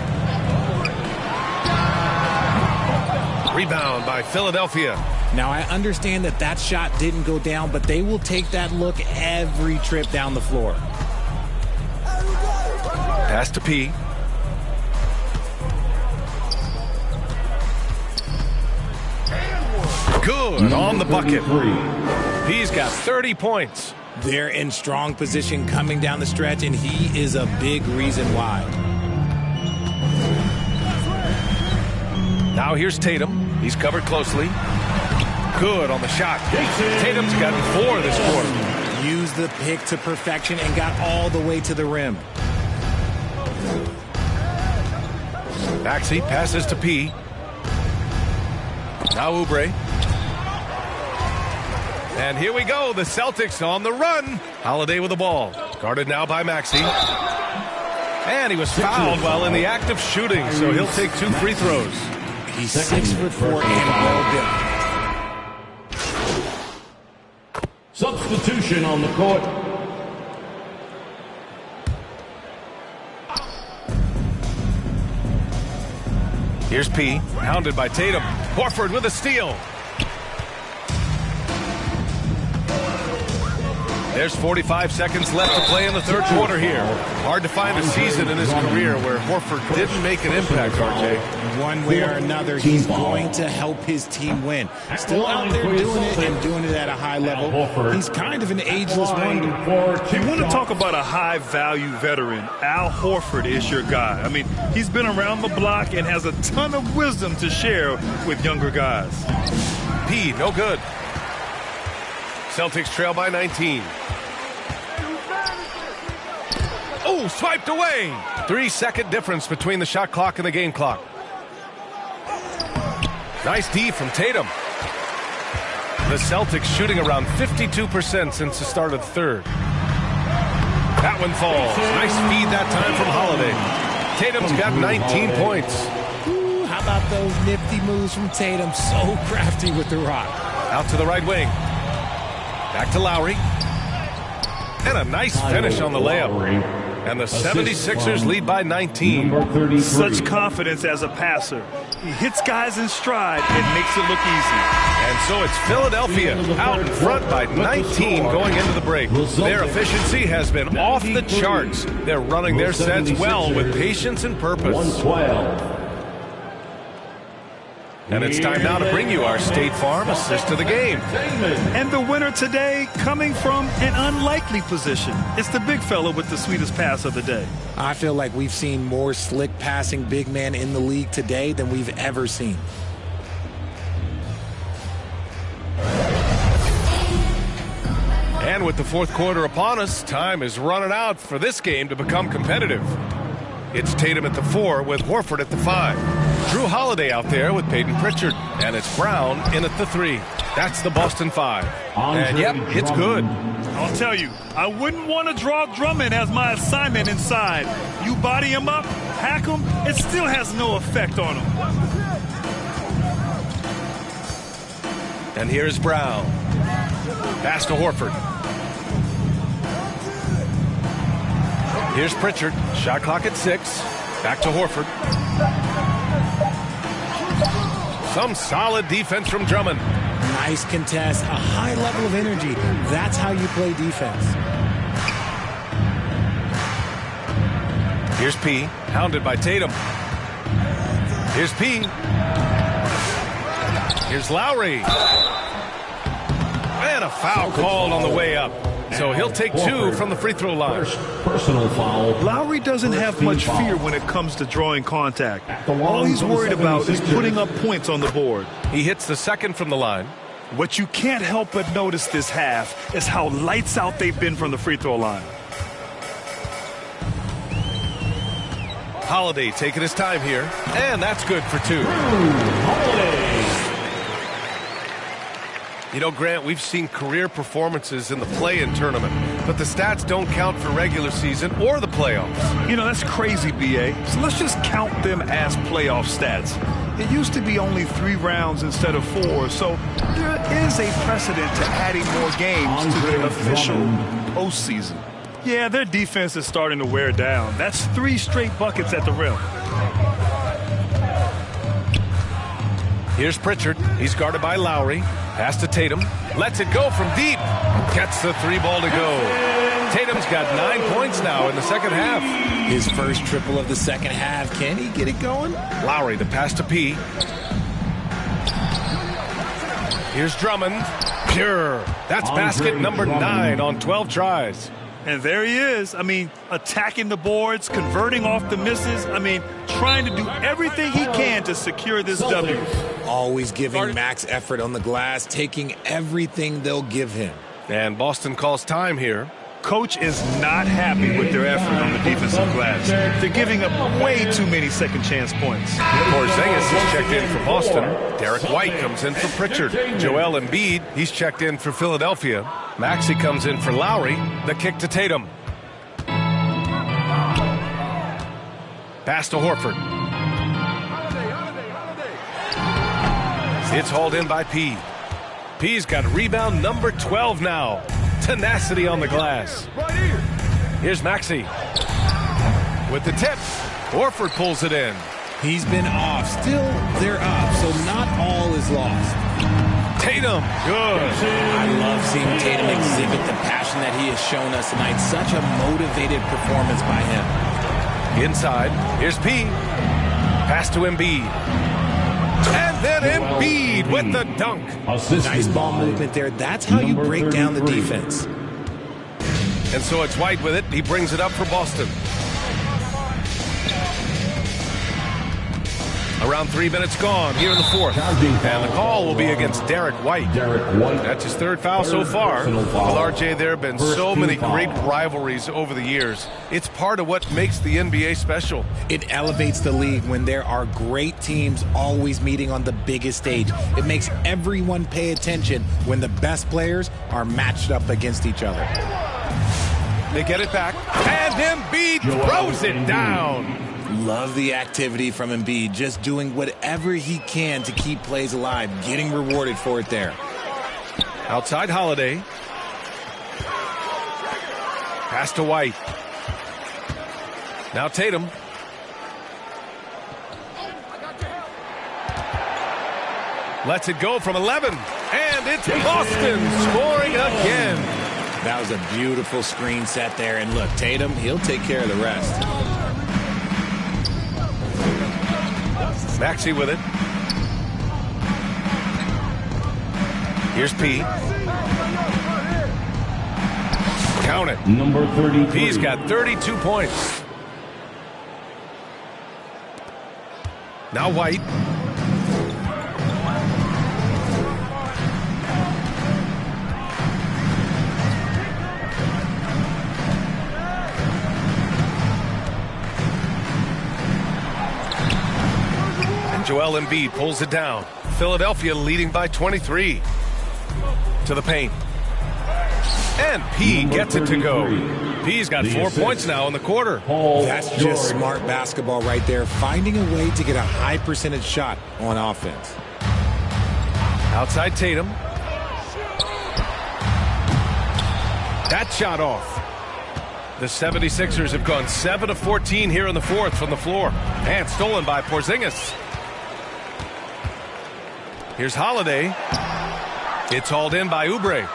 Rebound by Philadelphia. Now, I understand that that shot didn't go down, but they will take that look every trip down the floor. Pass to P. Good on the bucket. P's got 30 points. They're in strong position coming down the stretch, and he is a big reason why. Now here's Tatum. He's covered closely. Good on the shot. Tatum's gotten 4 this quarter. Used the pick to perfection and got all the way to the rim. Maxey passes to P. Now Oubre. And here we go. The Celtics on the run. Holiday with the ball. Guarded now by Maxey. And he was fouled while in the act of shooting, so he'll take 2 free throws. He's 6'4" and well built. Substitution on the court. Here's P, hounded by Tatum. Horford with a steal. There's 45 seconds left to play in the third quarter here. Hard to find a season in his career where Horford didn't make an impact, RJ. One way or another, he's going to help his team win. Still out there doing it and doing it at a high level. He's kind of an ageless wonder. You want to talk about a high-value veteran. Al Horford is your guy. I mean, he's been around the block and has a ton of wisdom to share with younger guys. P, no good. Celtics trail by 19. Oh, swiped away. 3-second difference between the shot clock and the game clock. Nice D from Tatum. The Celtics shooting around 52% since the start of the third. That one falls. Nice feed that time from Holiday. Tatum's got 19 points. Ooh, how about those nifty moves from Tatum? So crafty with the rock. Out to the right wing. Back to Lowry. And a nice finish on the layup. And the 76ers lead by 19. Such confidence as a passer. He hits guys in stride and makes it look easy. And so it's Philadelphia out in front by 19 going into the break. Their efficiency has been off the charts. They're running their sets well with patience and purpose. 112. And it's time now to bring you our State Farm assist of the game. And the winner today coming from an unlikely position. It's the big fella with the sweetest pass of the day. I feel like we've seen more slick passing big men in the league today than we've ever seen. And with the fourth quarter upon us, time is running out for this game to become competitive. It's Tatum at the 4 with Horford at the 5. Drew Holiday out there with Peyton Pritchard. And it's Brown in at the 3. That's the Boston 5. And yep, it's good. I'll tell you, I wouldn't want to draw Drummond as my assignment inside. You body him up, hack him, it still has no effect on him. And here's Brown. Pass to Horford. Here's Pritchard. Shot clock at 6. Back to Horford. Some solid defense from Drummond. Nice contest. A high level of energy. That's how you play defense. Here's P. Hounded by Tatum. Here's P. Here's Lowry. And a foul called on the way up. So he'll take 2 from the free throw line. Personal foul. Lowry doesn't have much fear when it comes to drawing contact. All he's worried about is putting up points on the board. He hits the second from the line. What you can't help but notice this half is how lights out they've been from the free throw line. Holiday taking his time here, and that's good for 2. You know, Grant, we've seen career performances in the play-in tournament, but the stats don't count for regular season or the playoffs. You know, that's crazy, B.A. So let's just count them as playoff stats. It used to be only 3 rounds instead of 4, so there is a precedent to adding more games to the official postseason. Yeah, their defense is starting to wear down. That's 3 straight buckets at the rim. Here's Pritchard. He's guarded by Lowry. Pass to Tatum. Lets it go from deep. Gets the 3-ball to go. Tatum's got 9 points now in the second half. His first triple of the second half. Can he get it going? Lowry, the pass to P. Here's Drummond. Pure. That's basket number 9 on 12 tries. And there he is. I mean, attacking the boards, converting off the misses. I mean, trying to do everything he can to secure this W. Always giving max effort on the glass, taking everything they'll give him. And Boston calls time here. Coach is not happy with their effort on the defensive glass. They're giving up way too many second chance points. Porzingis is checked in for Boston. Derek White comes in for Pritchard. Joel Embiid, he's checked in for Philadelphia. Maxey comes in for Lowry. The kick to Tatum. Pass to Horford. It's hauled in by P. P's got rebound number 12 now. Tenacity on the glass. Here's Maxey. With the tip. Horford pulls it in. He's been off. Still, they're up, so not all is lost. Tatum, good. I love seeing Tatum exhibit the passion that he has shown us tonight. Such a motivated performance by him. Inside, here's P. Pass to Embiid. And then Embiid with the dunk. Nice ball movement there. That's how you break down the defense. And so it's White with it. He brings it up for Boston. Around 3 minutes gone here in the fourth. And the call will be against Derek White. That's his 3rd foul so far. Well, RJ, there have been so many great rivalries over the years. It's part of what makes the NBA special. It elevates the league when there are great teams always meeting on the biggest stage. It makes everyone pay attention when the best players are matched up against each other. They get it back. And Embiid throws it down. Love the activity from Embiid, just doing whatever he can to keep plays alive, getting rewarded for it there. Outside Holiday. Pass to White. Now Tatum. Lets it go from 11. And it's Boston scoring again. That was a beautiful screen set there. And look, Tatum, he'll take care of the rest. Maxey with it. Here's P. Count it. Number 33. P's got 32 points. Now White. Joel Embiid pulls it down. Philadelphia leading by 23. To the paint. And P gets it to go. P's got 4 points now in the quarter. That's just smart basketball right there. Finding a way to get a high percentage shot on offense. Outside Tatum. That shot off. The 76ers have gone 7 of 14 here in the fourth from the floor. And stolen by Porzingis. Here's Holiday. It's hauled in by Oubre.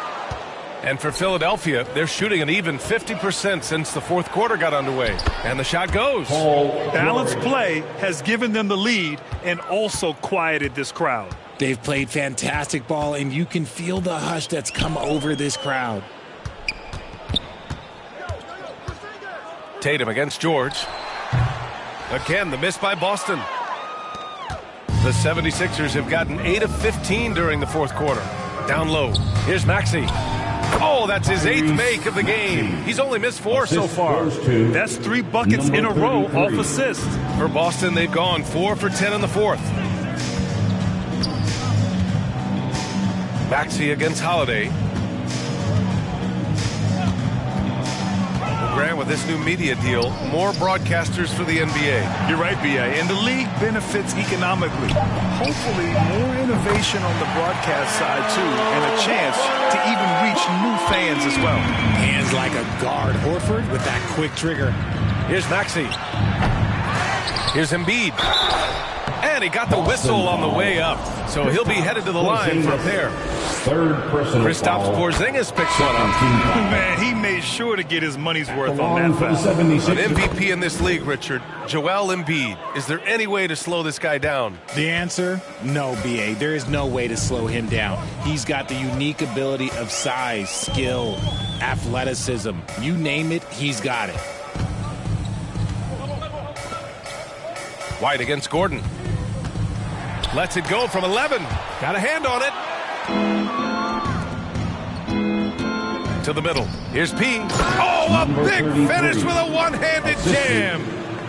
And for Philadelphia, they're shooting an even 50% since the fourth quarter got underway. And the shot goes. Balanced play has given them the lead and also quieted this crowd. They've played fantastic ball, and you can feel the hush that's come over this crowd. Tatum against George. Again, the miss by Boston. The 76ers have gotten 8 of 15 during the fourth quarter. Down low. Here's Maxey. Oh, that's his 8th make of the game. He's only missed 4 so far. That's 3 buckets in a row off assists. For Boston, they've gone 4 for 10 in the 4th. Maxey against Holiday. Grant, with this new media deal, more broadcasters for the NBA. You're right, B.A. And the league benefits economically. Hopefully, more innovation on the broadcast side, too, and a chance to even reach new fans as well. Hands like a guard. Horford with that quick trigger. Here's Maxey. Here's Embiid. And he got the whistle on the way up. So he'll be headed to the line for a pair. Kristaps Porzingis picks one up. Man, he made sure to get his money's worth on that foul. An MVP in this league, Richard, Joel Embiid. Is there any way to slow this guy down? The answer, no, B.A. There is no way to slow him down. He's got the unique ability of size, skill, athleticism. You name it, he's got it. White against Gordon. Lets it go from 11. Got a hand on it. To the middle. Here's P. Oh, a big finish with a one-handed jam.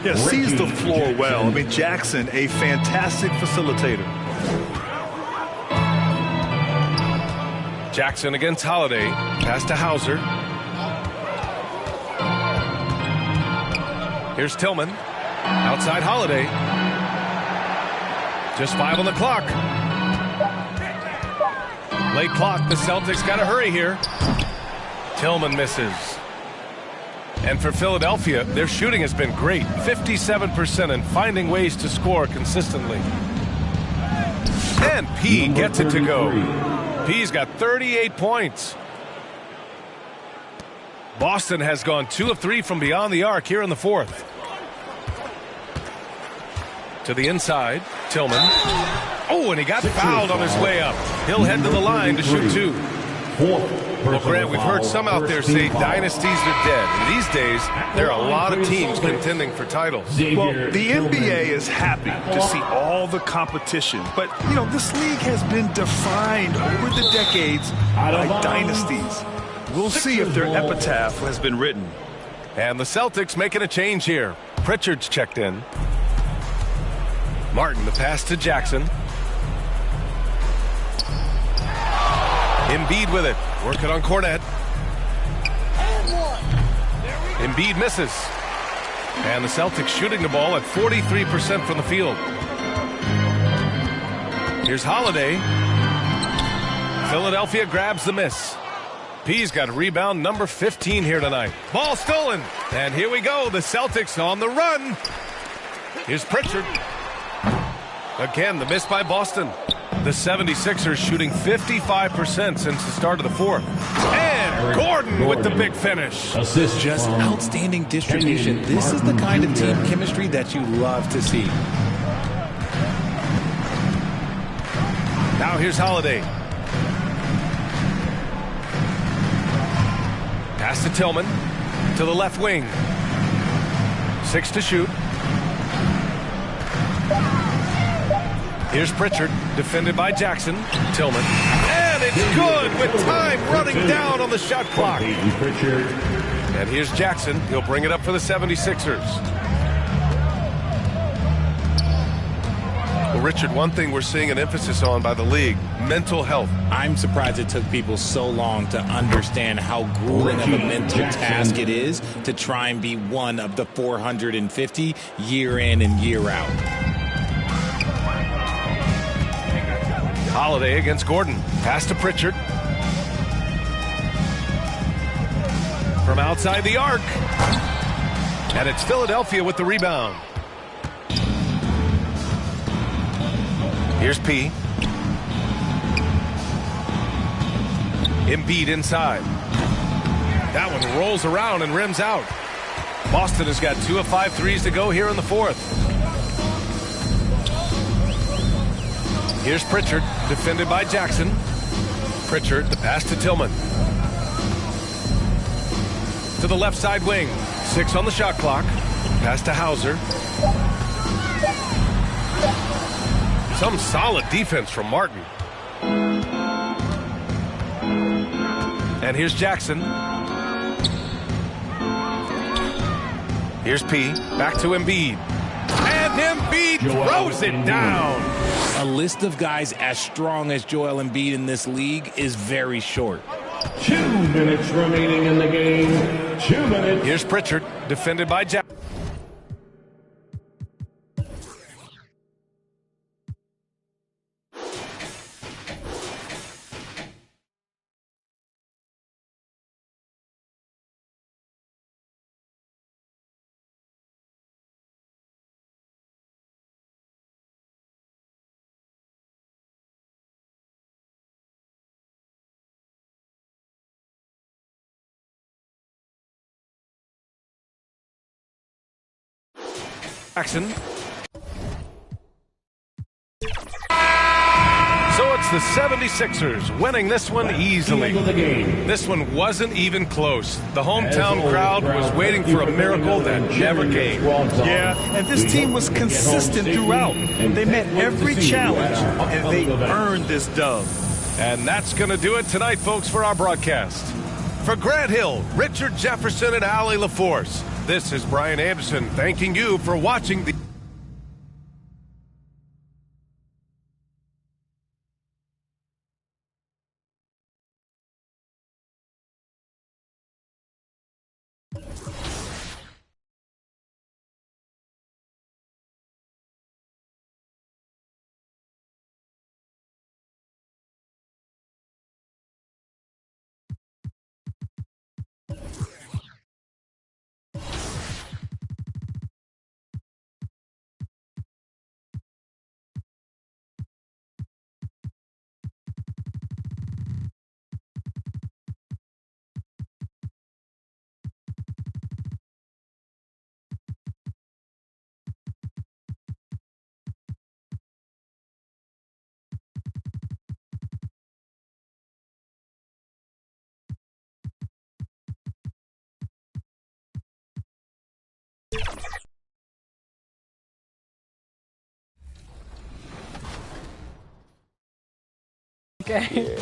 Yeah, sees the floor well. I mean, Jackson, a fantastic facilitator. Jackson against Holiday. Pass to Hauser. Here's Tillman. Outside Holiday. Just 5 on the clock. Late clock. The Celtics got to hurry here. Tillman misses. And for Philadelphia, their shooting has been great. 57% and finding ways to score consistently. And P gets it to go. P's got 38 points. Boston has gone 2 of 3 from beyond the arc here in the 4th. To the inside, Tillman. Oh, and he got fouled on his way up. He'll head to the line to shoot 2. Well, Grant, we've heard some out there say dynasties are dead. And these days, there are a lot of teams contending for titles. Well, the NBA is happy to see all the competition. But, you know, this league has been defined over the decades by dynasties. We'll see if their epitaph has been written. And the Celtics making a change here. Pritchard's checked in. Martin, the pass to Jackson. Embiid with it. Working on Cornette. Embiid misses. And the Celtics shooting the ball at 43% from the field. Here's Holiday. Philadelphia grabs the miss. P's got rebound number 15 here tonight. Ball stolen. And here we go. The Celtics on the run. Here's Pritchard. Again, the miss by Boston. The 76ers shooting 55% since the start of the 4th. And Gordon with the big finish. Just outstanding distribution. This is the kind of team chemistry that you love to see. Now here's Holiday. Pass to Tillman. To the left wing. 6 to shoot. Here's Pritchard, defended by Jackson. Tillman. And it's good with time running down on the shot clock. And here's Jackson. He'll bring it up for the 76ers. Well, Richard, one thing we're seeing an emphasis on by the league, mental health. I'm surprised it took people so long to understand how grueling of a mental task it is to try and be one of the 450 year in and year out. Holiday against Gordon. Pass to Pritchard. From outside the arc. And it's Philadelphia with the rebound. Here's P. Embiid inside. That one rolls around and rims out. Boston has got 2 of 5 threes to go here in the 4th. Here's Pritchard, defended by Jackson. Pritchard, the pass to Tillman. To the left side wing. 6 on the shot clock. Pass to Hauser. Some solid defense from Martin. And here's Jackson. Here's P. Back to Embiid. And Embiid throws it down. A list of guys as strong as Joel Embiid in this league is very short. 2 minutes remaining in the game. 2 minutes. Here's Pritchard, defended by Jackson. Jackson. So it's the 76ers winning this one easily. This one wasn't even close. The hometown crowd was waiting for a miracle that never came. Yeah, and this team was consistent throughout. They met every challenge, and they earned this dub. And that's going to do it tonight, folks, for our broadcast. For Grant Hill, Richard Jefferson, and Allie LaForce, this is Brian Anderson thanking you for watching the... Okay.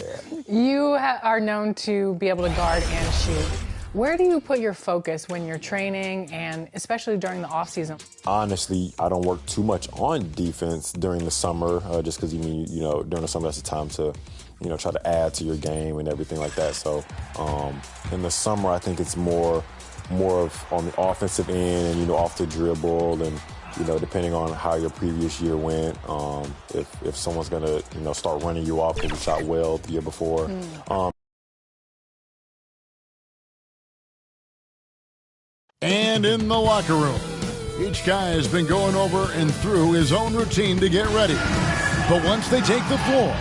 You are known to be able to guard and shoot. Where do you put your focus when you're training and especially during the off season? Honestly, I don't work too much on defense during the summer, just because during the summer that's the time to, try to add to your game and everything like that. So in the summer, I think it's more of on the offensive end and off the dribble and depending on how your previous year went, if someone's gonna start running you off because you shot well the year before. And in the locker room, each guy has been going over and through his own routine to get ready. But once they take the floor,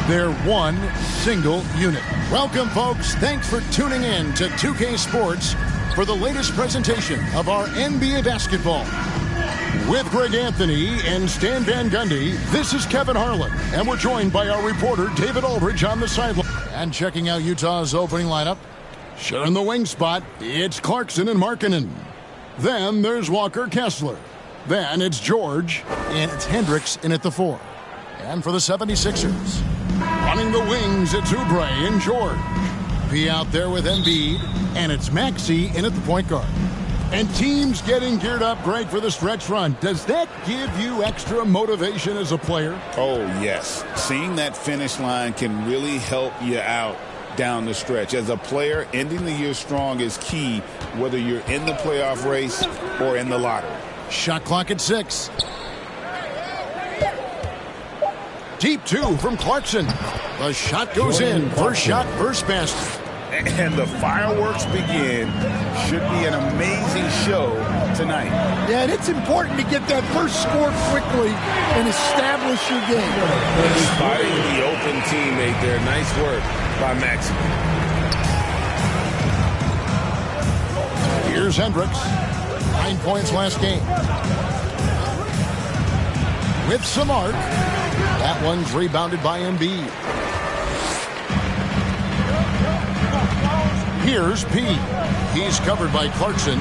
they're one single unit. Welcome, folks. Thanks for tuning in to 2K Sports for the latest presentation of our NBA basketball. With Greg Anthony and Stan Van Gundy, this is Kevin Harlan, and we're joined by our reporter David Aldridge on the sideline. And checking out Utah's opening lineup, sharing the wing spot, it's Clarkson and Markkanen. Then there's Walker Kessler. Then it's George, and it's Hendricks in at the 4. And for the 76ers, running the wings, it's Oubre and George. P out there with Embiid, and it's Maxey in at the point guard. And teams getting geared up, Greg, for the stretch run. Does that give you extra motivation as a player? Oh, yes. Seeing that finish line can really help you out down the stretch. As a player, ending the year strong is key, whether you're in the playoff race or in the lottery. Shot clock at 6. Deep 2 from Clarkson. The shot goes in. First shot, first basket. And the fireworks begin. Should be an amazing show tonight. Yeah, and it's important to get that first score quickly and establish your game. Spotting the open teammate there. Nice work by Maxey. Here's Hendricks. 9 points last game. With some arc. That one's rebounded by Embiid. Here's P. He's covered by Clarkson.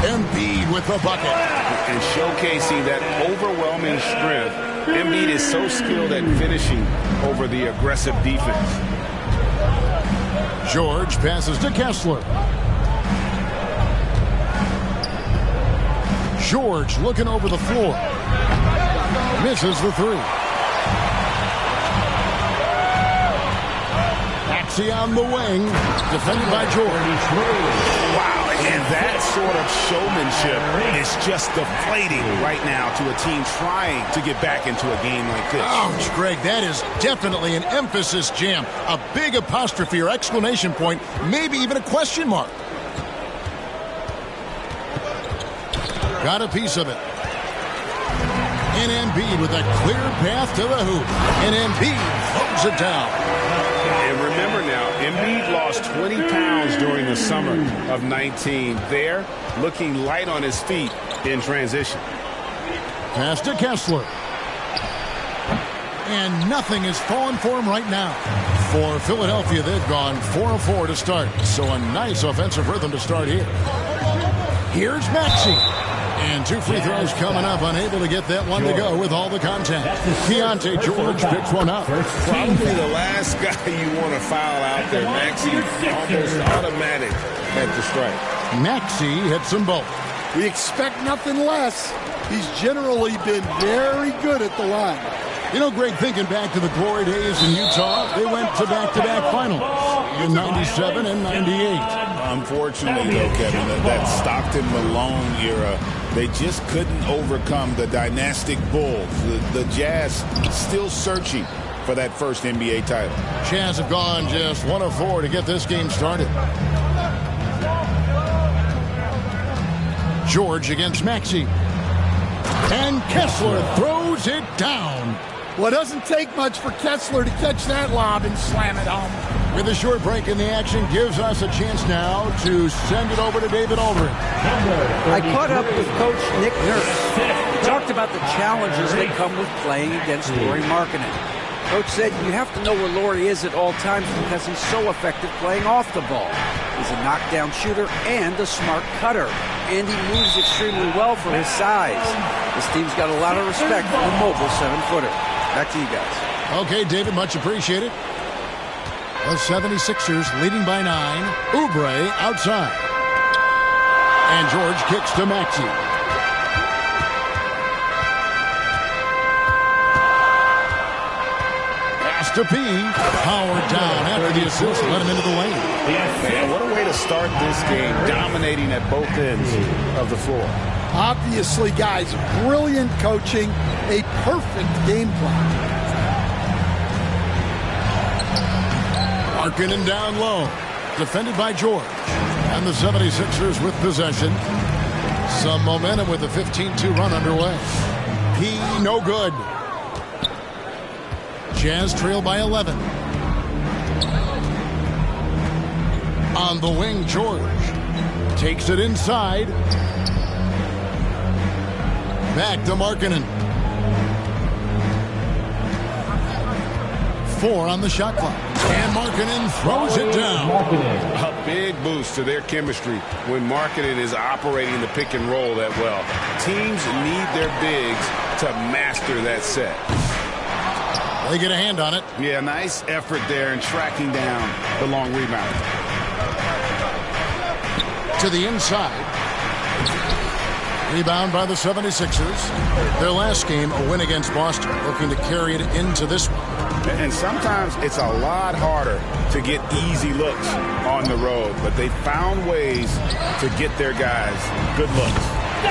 Embiid with the bucket. And showcasing that overwhelming strength. Embiid is so skilled at finishing over the aggressive defense. George passes to Kessler. George looking over the floor. Misses the three. Maxey on the wing. Defended by George. Wow, and that sort of showmanship is just deflating right now to a team trying to get back into a game like this. Ouch, Greg, that is definitely an emphasis jam. A big apostrophe or exclamation point, maybe even a question mark. Got a piece of it. And Embiid with a clear path to the hoop. And Embiid throws it down. And remember now, Embiid lost 20 pounds during the summer of 19. There, looking light on his feet in transition. Pass to Kessler. And nothing is falling for him right now. For Philadelphia, they've gone 4 of 4 to start. So a nice offensive rhythm to start here. Here's Maxey. And 2 free throws coming up, unable to get that one to go with all the contact. Keontae George picks one up. Probably the last guy you want to foul out there. Maxey almost automatic at the strike. Maxey hits them both. We expect nothing less. He's generally been very good at the line. You know, Greg, thinking back to the glory days in Utah, they went to back-to-back finals in 97 and 98. Unfortunately, though, Kevin, that Stockton-Malone era, they just couldn't overcome the dynastic Bulls. The Jazz still searching for that first NBA title. Jazz have gone just 1 of 4 to get this game started. George against Maxey. And Kessler throws it down. Well, it doesn't take much for Kessler to catch that lob and slam it home. With a short break in the action, gives us a chance now to send it over to David Aldridge. I caught up with Coach Nick Nurse. He talked about the challenges that come with playing against Lauri Markkanen. Coach said you have to know where Lauri is at all times because he's so effective playing off the ball. He's a knockdown shooter and a smart cutter. And he moves extremely well for his size. This team's got a lot of respect for the mobile 7-footer. Back to you guys. Okay, David, much appreciated. The 76ers leading by 9. Oubre outside. And George kicks to Maxey. Pass to P. Powered down after the assist. Let him into the lane. Man, what a way to start this game, dominating at both ends of the floor. Obviously, guys, brilliant coaching, a perfect game plan. Markkanen down low. Defended by George. And the 76ers with possession. Some momentum with a 15-2 run underway. P no good. Jazz trail by 11. On the wing, George. Takes it inside. Back to Markkanen. 4 on the shot clock. And Markkanen throws it down. A big boost to their chemistry when Markkanen is operating the pick and roll that well. Teams need their bigs to master that set. They get a hand on it. Yeah, nice effort there in tracking down the long rebound. To the inside. Rebound by the 76ers. Their last game, a win against Boston, looking to carry it into this one. And sometimes it's a lot harder to get easy looks on the road, but they found ways to get their guys good looks.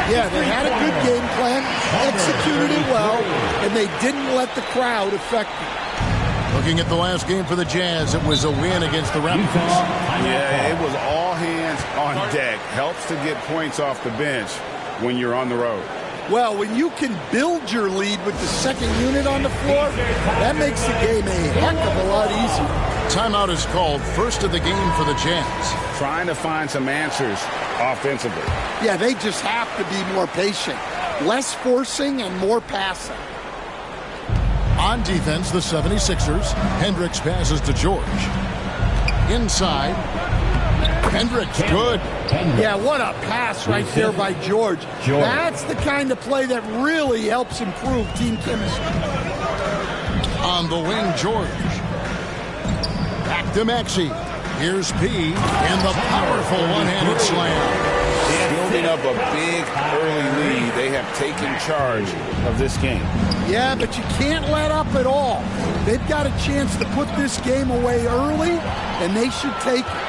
Yeah, they had a good game plan, executed it well, and they didn't let the crowd affect them. Looking at the last game for the Jazz, it was a win against the Raptors. Yeah, it was all hands on deck. Helps to get points off the bench when you're on the road. Well, when you can build your lead with the second unit on the floor, that makes the game a heck of a lot easier. Timeout is called, first of the game for the Jazz. Trying to find some answers offensively. Yeah, they just have to be more patient. Less forcing and more passing. On defense, the 76ers. Hendricks passes to George. Inside. Hendricks, good. Yeah, what a pass right there by George. That's the kind of play that really helps improve team chemistry. On the wing, George. Back to Maxey. Here's P and the powerful one-handed slam. Building up a big early lead, they have taken charge of this game. Yeah, but you can't let up at all. They've got a chance to put this game away early, and they should take it.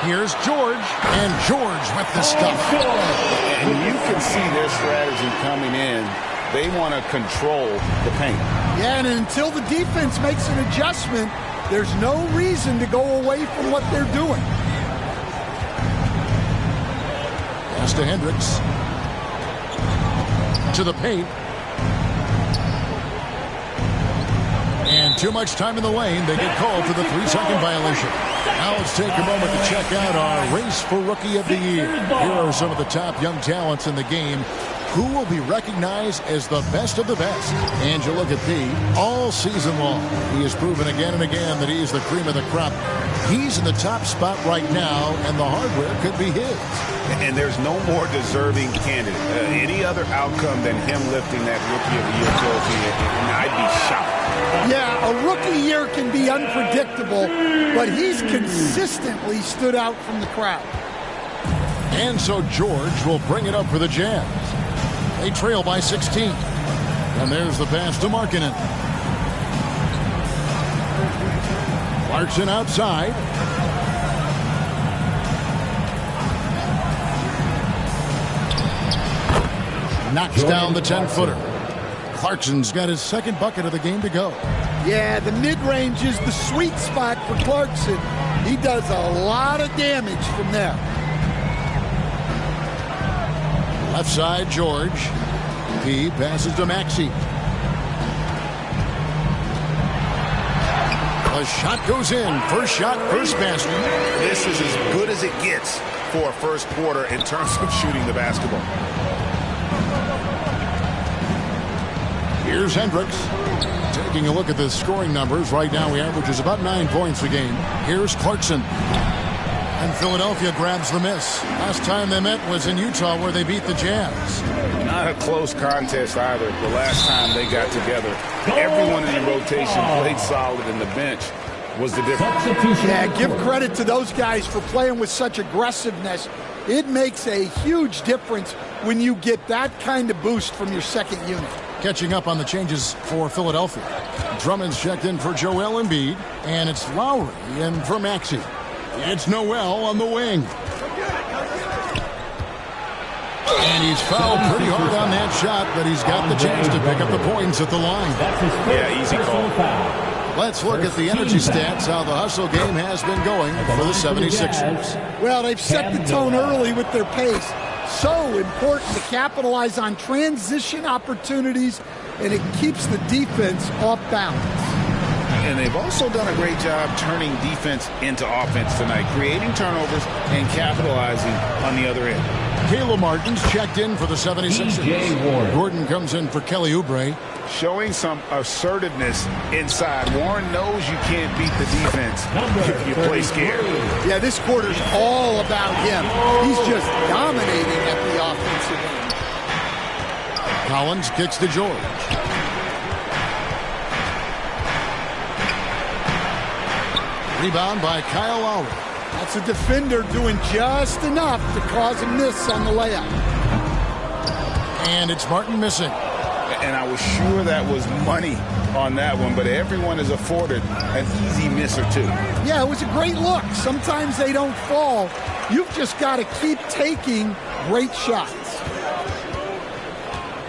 Here's George, and George with the stuff. And you can see their strategy coming in. They want to control the paint. Yeah, and until the defense makes an adjustment, there's no reason to go away from what they're doing. Pass to Hendricks. To the paint. And too much time in the lane. They get called for the 3-second violation. Now let's take a moment to check out our race for Rookie of the Year. Here are some of the top young talents in the game who will be recognized as the best of the best. And you look at P all season long. He has proven again and again that he is the cream of the crop. He's in the top spot right now, and the hardware could be his. And there's no more deserving candidate. Any other outcome than him lifting that Rookie of the Year trophy, and I'd be shocked. Yeah, a rookie year can be unpredictable, but he's consistently stood out from the crowd. And so George will bring it up for the Jazz. They trail by 16. And there's the pass to Markkanen. Clarkson outside. Knocks down the 10-footer. Clarkson's got his second bucket of the game to go. Yeah, the mid-range is the sweet spot for Clarkson. He does a lot of damage from there. Left side, George. He passes to Maxey. A shot goes in. First shot, first basket. This is as good as it gets for a first quarter in terms of shooting the basketball. Here's Hendricks. Taking a look at the scoring numbers. Right now, he averages about 9 points a game. Here's Clarkson. And Philadelphia grabs the miss. Last time they met was in Utah, where they beat the Jazz. Not a close contest either. The last time they got together, everyone in the rotation played solid, and the bench was the difference. Yeah, give credit to those guys for playing with such aggressiveness. It makes a huge difference when you get that kind of boost from your second unit. Catching up on the changes for Philadelphia. Drummond's checked in for Joel Embiid, and it's Lowry in for Maxey. It's Noel on the wing. And he's fouled pretty hard on that shot, but he's got the chance to pick up the points at the line. Yeah, easy call. Let's look at the energy stats, how the hustle game has been going for the 76ers. Well, they've set the tone early with their pace. So important to capitalize on transition opportunities, and it keeps the defense off balance. And they've also done a great job turning defense into offense tonight, creating turnovers and capitalizing on the other end. Caleb Martin's checked in for the 76ers. Gordon comes in for Kelly Oubre. Showing some assertiveness inside. Warren knows you can't beat the defense if you play scared. Yeah, this quarter's all about him. He's just dominating at the offensive end. Collins kicks to George. Rebound by Kyle Lowry. That's a defender doing just enough to cause a miss on the layup. And it's Martin missing. And I was sure that was money on that one, but everyone is afforded an easy miss or two. Yeah, it was a great look. Sometimes they don't fall. You've just got to keep taking great shots.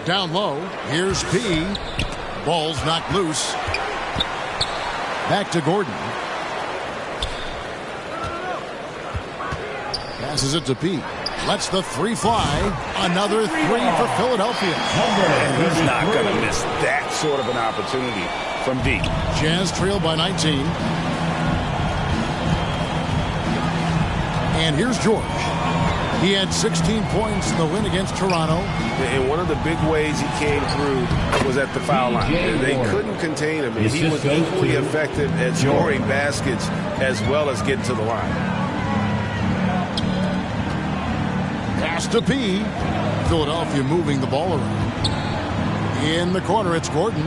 Down low, here's P. Ball's knocked loose. Back to Gordon. Passes it to P. Lets the three fly. Another three for Philadelphia. And he's not going to miss that sort of an opportunity from deep. Jazz trail by 19. And here's George. He had 16 points in the win against Toronto. And one of the big ways he came through was at the foul line. They couldn't contain him. And he was equally effective at scoring baskets as well as getting to the line. Pass to P. Philadelphia moving the ball around. In the corner, it's Gordon.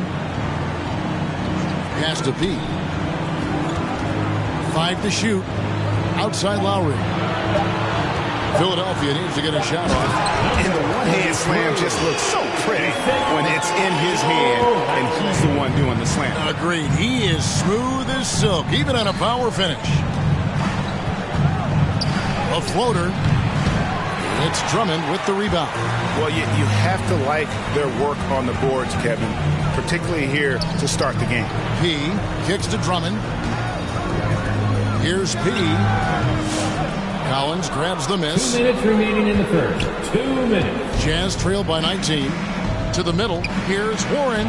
Pass to P. 5 to shoot. Outside Lowry. Philadelphia needs to get a shot off. And the one-hand slam just looks so pretty when it's in his hand and he's the one doing the slam. Agreed. He is smooth as silk, even on a power finish. A floater. It's Drummond with the rebound. Well, you have to like their work on the boards, Kevin, particularly here to start the game. P kicks to Drummond. Here's P. Collins grabs the miss. 2 minutes remaining in the first. 2 minutes. Jazz trail by 19. To the middle. Here's Warren.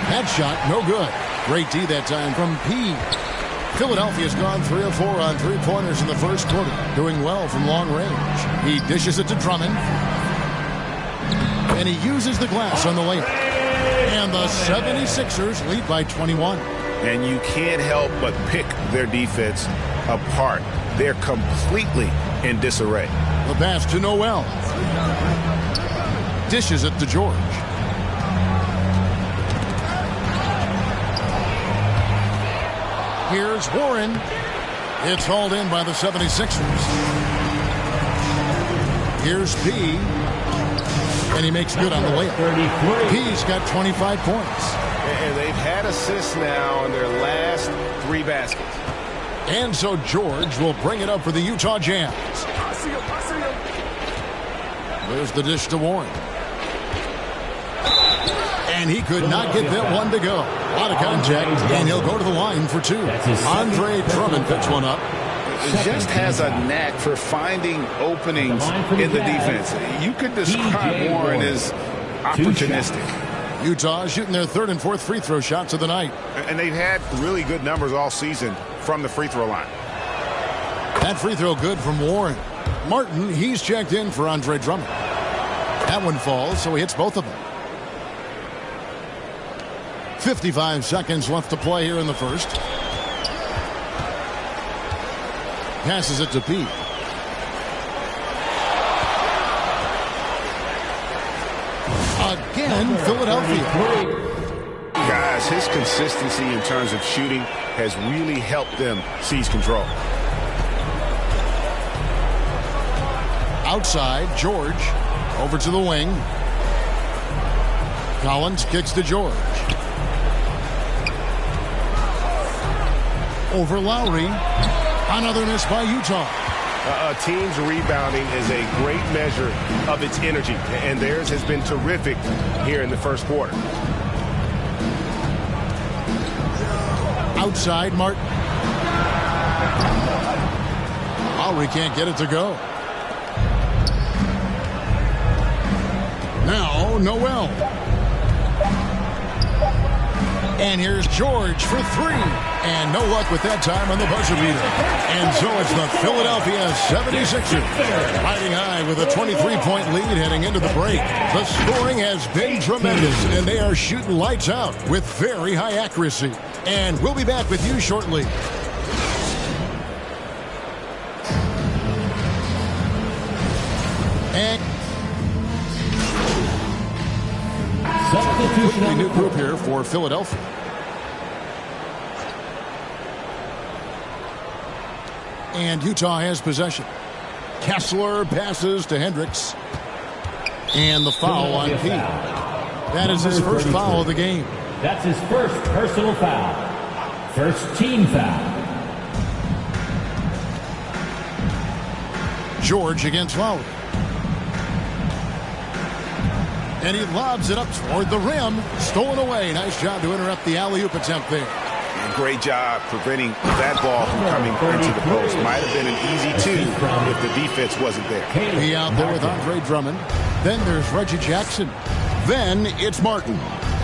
That shot, no good. Great D that time from P. Philadelphia's gone 3 of 4 on three-pointers in the first quarter. Doing well from long range. He dishes it to Drummond. And he uses the glass on the layup. And the 76ers lead by 21. And you can't help but pick their defense apart. They're completely in disarray. The pass to Noel. Dishes it to George. Here's Warren. It's hauled in by the 76ers. Here's P. And he makes good on the layup. P's got 25 points. And they've had assists now in their last 3 baskets. And so George will bring it up for the Utah Jazz. There's the dish to Warren. And he could not get that one to go. A lot of contact, and he'll go to the line for 2. Andre Drummond picks one up. Just has a knack for finding openings in the defense. You could describe Warren as opportunistic. Utah shooting their 3rd and 4th free throw shots of the night. And they've had really good numbers all season from the free throw line. That free throw good from Warren. Martin, he's checked in for Andre Drummond. That one falls, so he hits both of them. 55 seconds left to play here in the first. Passes it to Pete. Again, Philadelphia. Guys, his consistency in terms of shooting has really helped them seize control. Outside, George. Over to the wing. Collins kicks to George. Over Lowry. Another miss by Utah. A team's rebounding is a great measure of its energy, and theirs has been terrific here in the first quarter. Outside, Martin. Lowry can't get it to go. Now, Noel. And here's George for 3. And no luck with that time on the buzzer beater. And so it's the Philadelphia 76ers riding high with a 23-point lead heading into the break. The scoring has been tremendous, and they are shooting lights out with very high accuracy. And we'll be back with you shortly. And a new group here for Philadelphia. And Utah has possession. Kessler passes to Hendricks. And the foul on Pete. That is his first foul of the game. That's his first personal foul. First team foul. George against Lowry. And he lobs it up toward the rim. Stolen away. Nice job to interrupt the alley-oop attempt there. And great job preventing that ball from coming into the post. Might have been an easy 2 if the defense wasn't there. He out there with Andre Drummond. Then there's Reggie Jackson. Then it's Martin.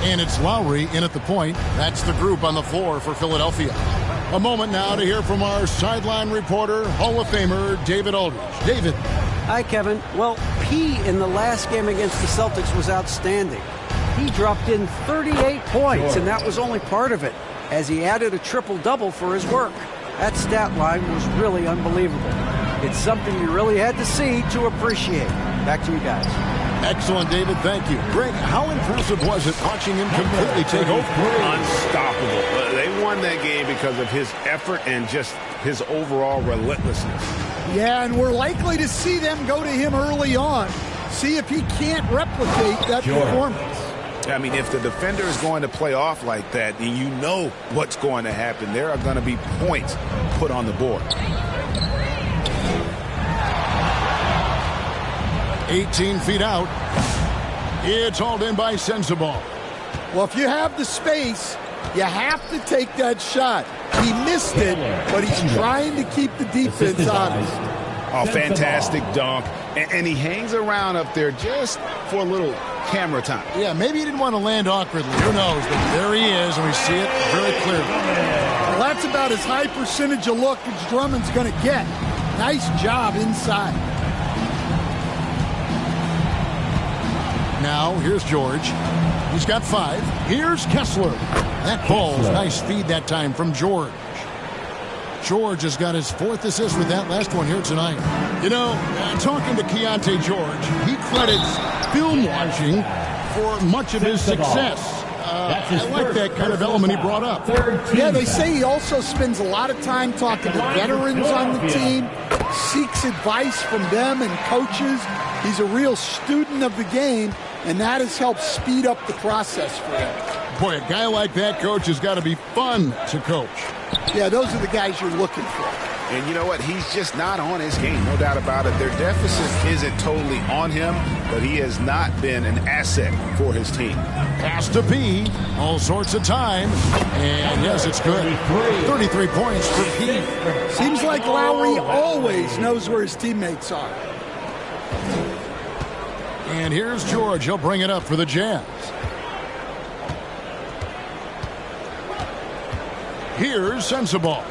And it's Lowry in at the point. That's the group on the floor for Philadelphia. A moment now to hear from our sideline reporter, Hall of Famer David Aldridge. David. Hi, Kevin. Well, P in the last game against the Celtics was outstanding. He dropped in 38 points, and that was only part of it, as he added a triple-double for his work. That stat line was really unbelievable. It's something you really had to see to appreciate. Back to you guys. Excellent, David. Thank you. Greg, how impressive was it watching him completely take over? Unstoppable. They won that game because of his effort and just his overall relentlessness. Yeah, and we're likely to see them go to him early on. See if he can't replicate that performance. I mean, if the defender is going to play off like that, then you know what's going to happen. There are going to be points put on the board. 18 feet out. It's hauled in by Sensabaugh. Well, if you have the space, you have to take that shot. He missed it, but he's trying to keep the defense honest. Oh, fantastic dunk. And he hangs around up there just for a little camera time. Yeah, maybe he didn't want to land awkwardly. Who knows? But there he is, and we see it very clearly. Well, that's about as high percentage of look as Drummond's going to get. Nice job inside. Now, here's George. He's got 5. Here's Kessler. That ball's nice feed that time from George. George has got his 4th assist with that last one here tonight. You know, talking to Keontae George, he credits film watching for much of his success. I like that kind of element he brought up. Yeah, they say he also spends a lot of time talking to veterans on the team, seeks advice from them and coaches. He's a real student of the game, and that has helped speed up the process for him. Boy, a guy like that, Coach, has got to be fun to coach. Yeah, those are the guys you're looking for. And you know what? He's just not on his game, no doubt about it. Their deficit isn't totally on him, but he has not been an asset for his team. Pass to P, all sorts of time, and yes, it's good. 33 points for P. Seems like Lowry always knows where his teammates are. And here's George. He'll bring it up for the Jazz. Here's Sensabaugh.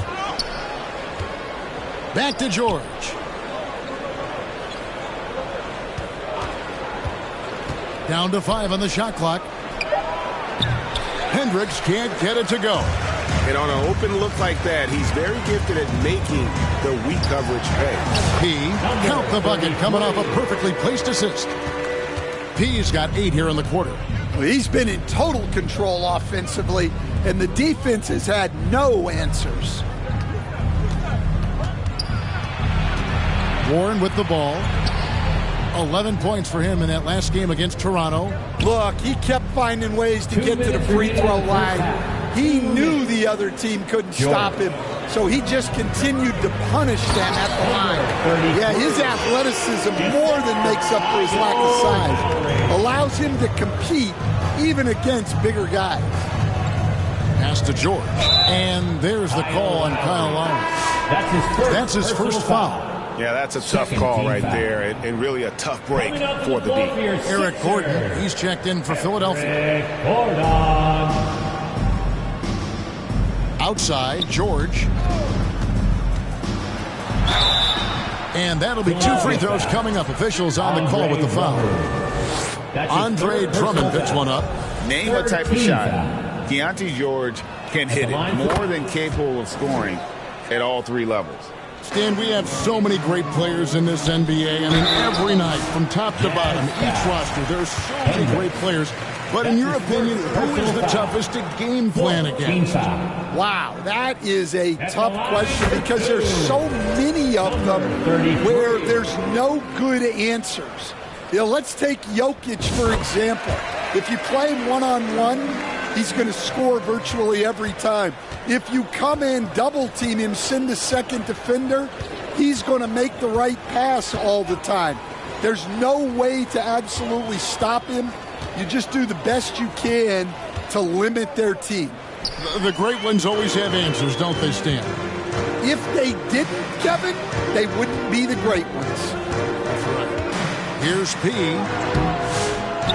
Back to George. Down to 5 on the shot clock. Hendricks can't get it to go. And on an open look like that, he's very gifted at making the weak coverage pay. P, count the bucket, coming off a perfectly placed assist. P's got 8 here in the quarter. Well, he's been in total control offensively, and the defense has had no answers. Warren with the ball. 11 points for him in that last game against Toronto. Look, he kept finding ways to get to the free throw line. He knew the other team couldn't stop him, so he just continued to punish them at the line. Yeah, his athleticism more than makes up for his lack of size. Allows him to compete even against bigger guys. Pass to George. And there's the call on Kyle Lowry. That's his first foul. Yeah, that's a tough call right there, and really a tough break for the D. Eric Gordon, he's checked in for Philadelphia. Outside, George. And that'll be 2 free throws coming up. Officials on the call with the foul. Andre Drummond picks one up. Name a type of shot. Keontae George can hit it, more than capable of scoring at all 3 levels. Stan, we have so many great players in this NBA. I mean, every night, from top to bottom, each roster, there's so many great players. But in your opinion, who is the toughest to game plan against? Wow, that is a tough question because there's so many of them where there's no good answers. You know, let's take Jokic, for example. If you play him one-on-one, he's going to score virtually every time. If you come in, double-team him, send a second defender, he's going to make the right pass all the time. There's no way to absolutely stop him. You just do the best you can to limit their team. The great ones always have answers, don't they, Stan? If they didn't, Kevin, they wouldn't be the great ones. That's right. Here's P.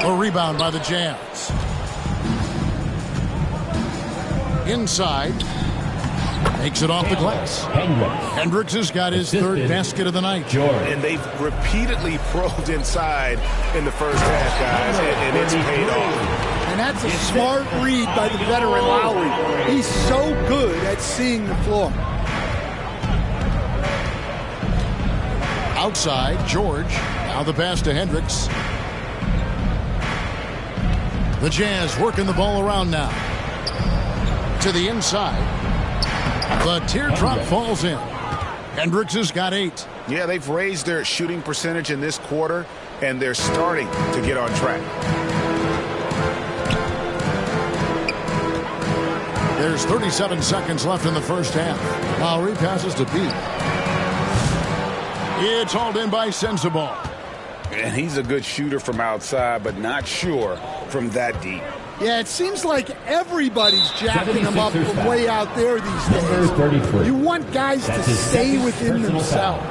A rebound by the Jazz. Inside. Makes it off the glass. Hendricks has got his 3rd basket of the night. And they've repeatedly probed inside in the first half, guys, and it's paid off. And that's a smart read by the veteran Lowry. He's so good at seeing the floor. Outside, George. Now the pass to Hendricks. The Jazz working the ball around now. To the inside. The teardrop falls in. Hendricks has got 8. Yeah, they've raised their shooting percentage in this quarter, and they're starting to get on track. There's 37 seconds left in the first half. Lowry passes to Pete. It's hauled in by Sensabaugh. And he's a good shooter from outside, but not sure from that deep. Yeah, it seems like everybody's jacking him up from way out there these days. You want guys to stay within themselves.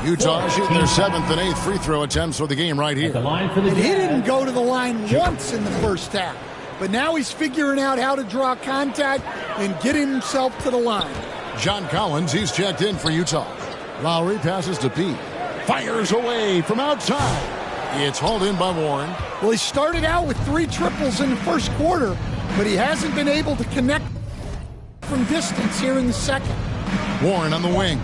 Utah shooting their 7th and 8th free throw attempts for the game right here. And he didn't go to the line once in the first half. But now he's figuring out how to draw contact and get himself to the line. John Collins, he's checked in for Utah. Lowry passes to Pete. Fires away from outside. It's hauled in by Warren. Well, he started out with 3 triples in the first quarter, but he hasn't been able to connect from distance here in the second. Warren on the wing.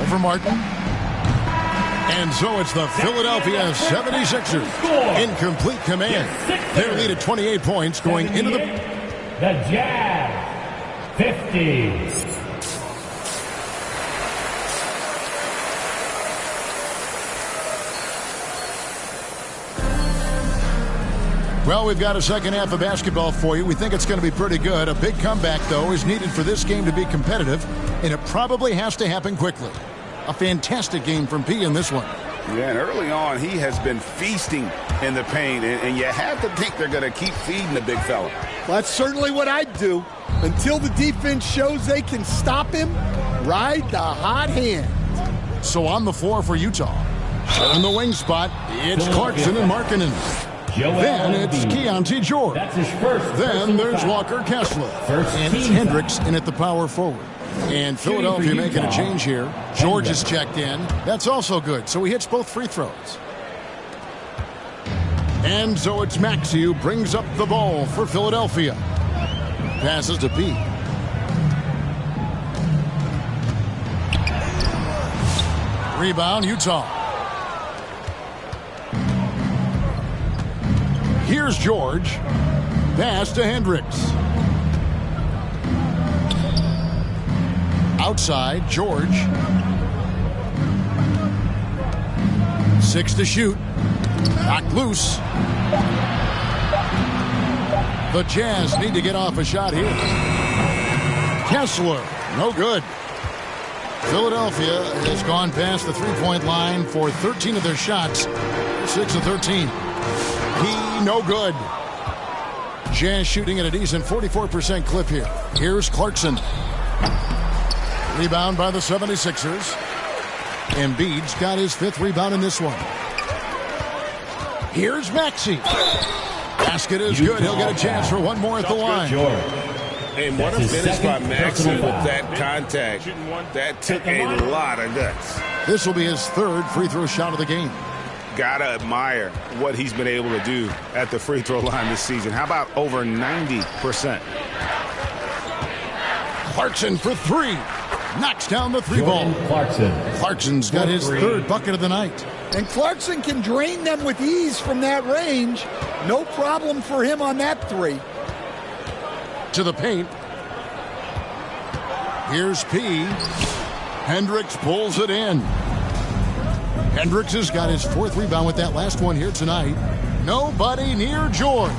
Over Martin. And so it's the Philadelphia 76ers in complete command. Their lead at 28 points going into the Jazz 50. Well, we've got a second half of basketball for you. We think it's going to be pretty good. A big comeback, though, is needed for this game to be competitive, and it probably has to happen quickly. A fantastic game from P in this one. Yeah, and early on, he has been feasting in the paint, and you have to think they're going to keep feeding the big fella. Well, that's certainly what I'd do. Until the defense shows they can stop him, ride the hot hand. So on the floor for Utah. On the wing spot, it's Clarkson and Markkanen. Then it's Keontae George. Then there's Walker Kessler. And it's Hendricks in at the power forward. And Philadelphia making a change here. George is checked in. That's also good. So he hits both free throws. And so it's Maxey who brings up the ball for Philadelphia. Passes to Pete. Rebound, Utah. Here's George. Pass to Hendricks. Outside, George. 6 to shoot. Knocked loose. The Jazz need to get off a shot here. Kessler, no good. Philadelphia has gone past the three-point line for 13 of their shots. 6 of 13. He no good. Jazz shooting at a decent 44% clip here. Here's Clarkson. Rebound by the 76ers. Embiid's got his 5th rebound in this one. Here's Maxey. Basket is good. He'll get a chance for one more at the line. And what a finish by Maxey with that contact. That took a lot of guts. This will be his 3rd free throw shot of the game. Gotta admire what he's been able to do at the free throw line this season. How about over 90%? Clarkson for 3. Knocks down the 3-ball. Clarkson's got his 3rd bucket of the night. And Clarkson can drain them with ease from that range. No problem for him on that 3. To the paint. Here's P. Hendricks pulls it in. Hendricks has got his 4th rebound with that last one here tonight. Nobody near George.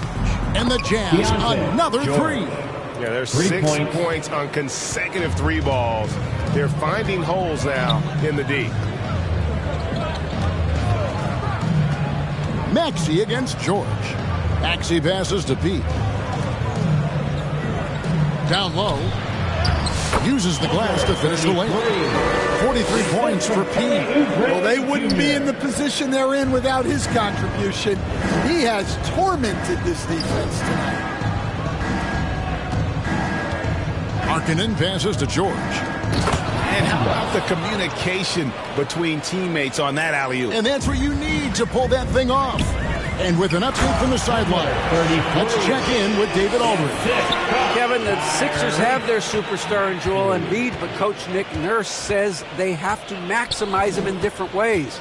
And the Jazz, another 3. Yeah, there's 6 points on consecutive 3 balls. They're finding holes now in the D. Maxey against George. Maxey passes to Pete. Down low. Uses the glass to finish the lane. 43 points for Pete. Well, they wouldn't be in the position they're in without his contribution. He has tormented this defense tonight. Markkanen passes to George. And how about the communication between teammates on that alley-oop? And that's what you need to pull that thing off. And with an update from the sideline, let's check in with David Aldridge. Kevin, the Sixers have their superstar in Joel Embiid, but Coach Nick Nurse says they have to maximize him in different ways.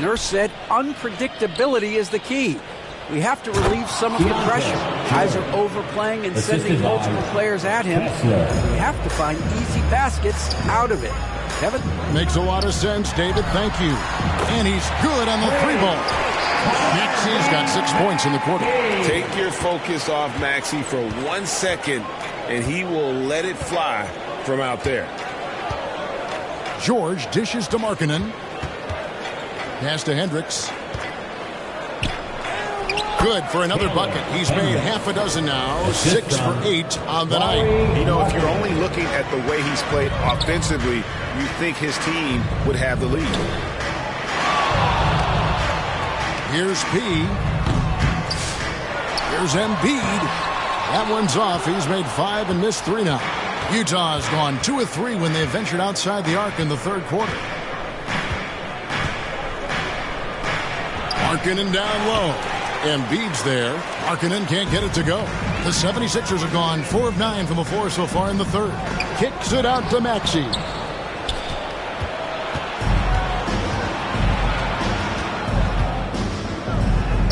Nurse said unpredictability is the key. We have to relieve some of the pressure. Guys are overplaying and sending multiple players at him. We have to find easy baskets out of it. Kevin? Makes a lot of sense, David. Thank you. And he's good on the 3-ball. Maxi's got 6 points in the quarter. Take your focus off Maxi for 1 second, and he will let it fly from out there. George dishes to Markkanen. Pass to Hendricks. Good for another bucket. He's made half a dozen now. 6 for 8 on the night. You know, if you're only looking at the way he's played offensively, you think his team would have the lead. Here's P. Here's Embiid. That one's off. He's made 5 and missed 3 now. Utah's gone 2 of 3 when they ventured outside the arc in the third quarter. Markkanen down low. Embiid's there. Markkanen can't get it to go. The 76ers have gone 4 of 9 from the floor so far in the third. Kicks it out to Maxi.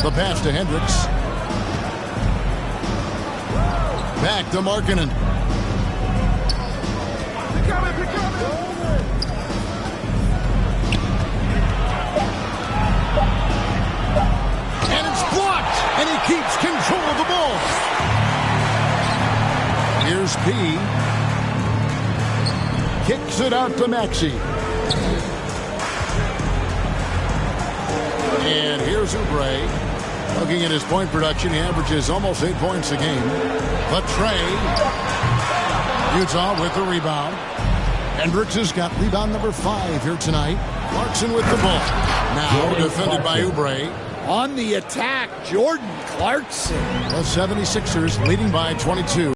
The pass to Hendricks. Back to Markkanen. And it's blocked, and he keeps control of the ball. Here's P. Kicks it out to Maxi. And here's Oubre. Looking at his point production, he averages almost 8 points a game. The tray. Utah with the rebound. Hendricks has got rebound number 5 here tonight. Clarkson with the ball. Now defended by Oubre. On the attack, Jordan Clarkson. The 76ers leading by 22.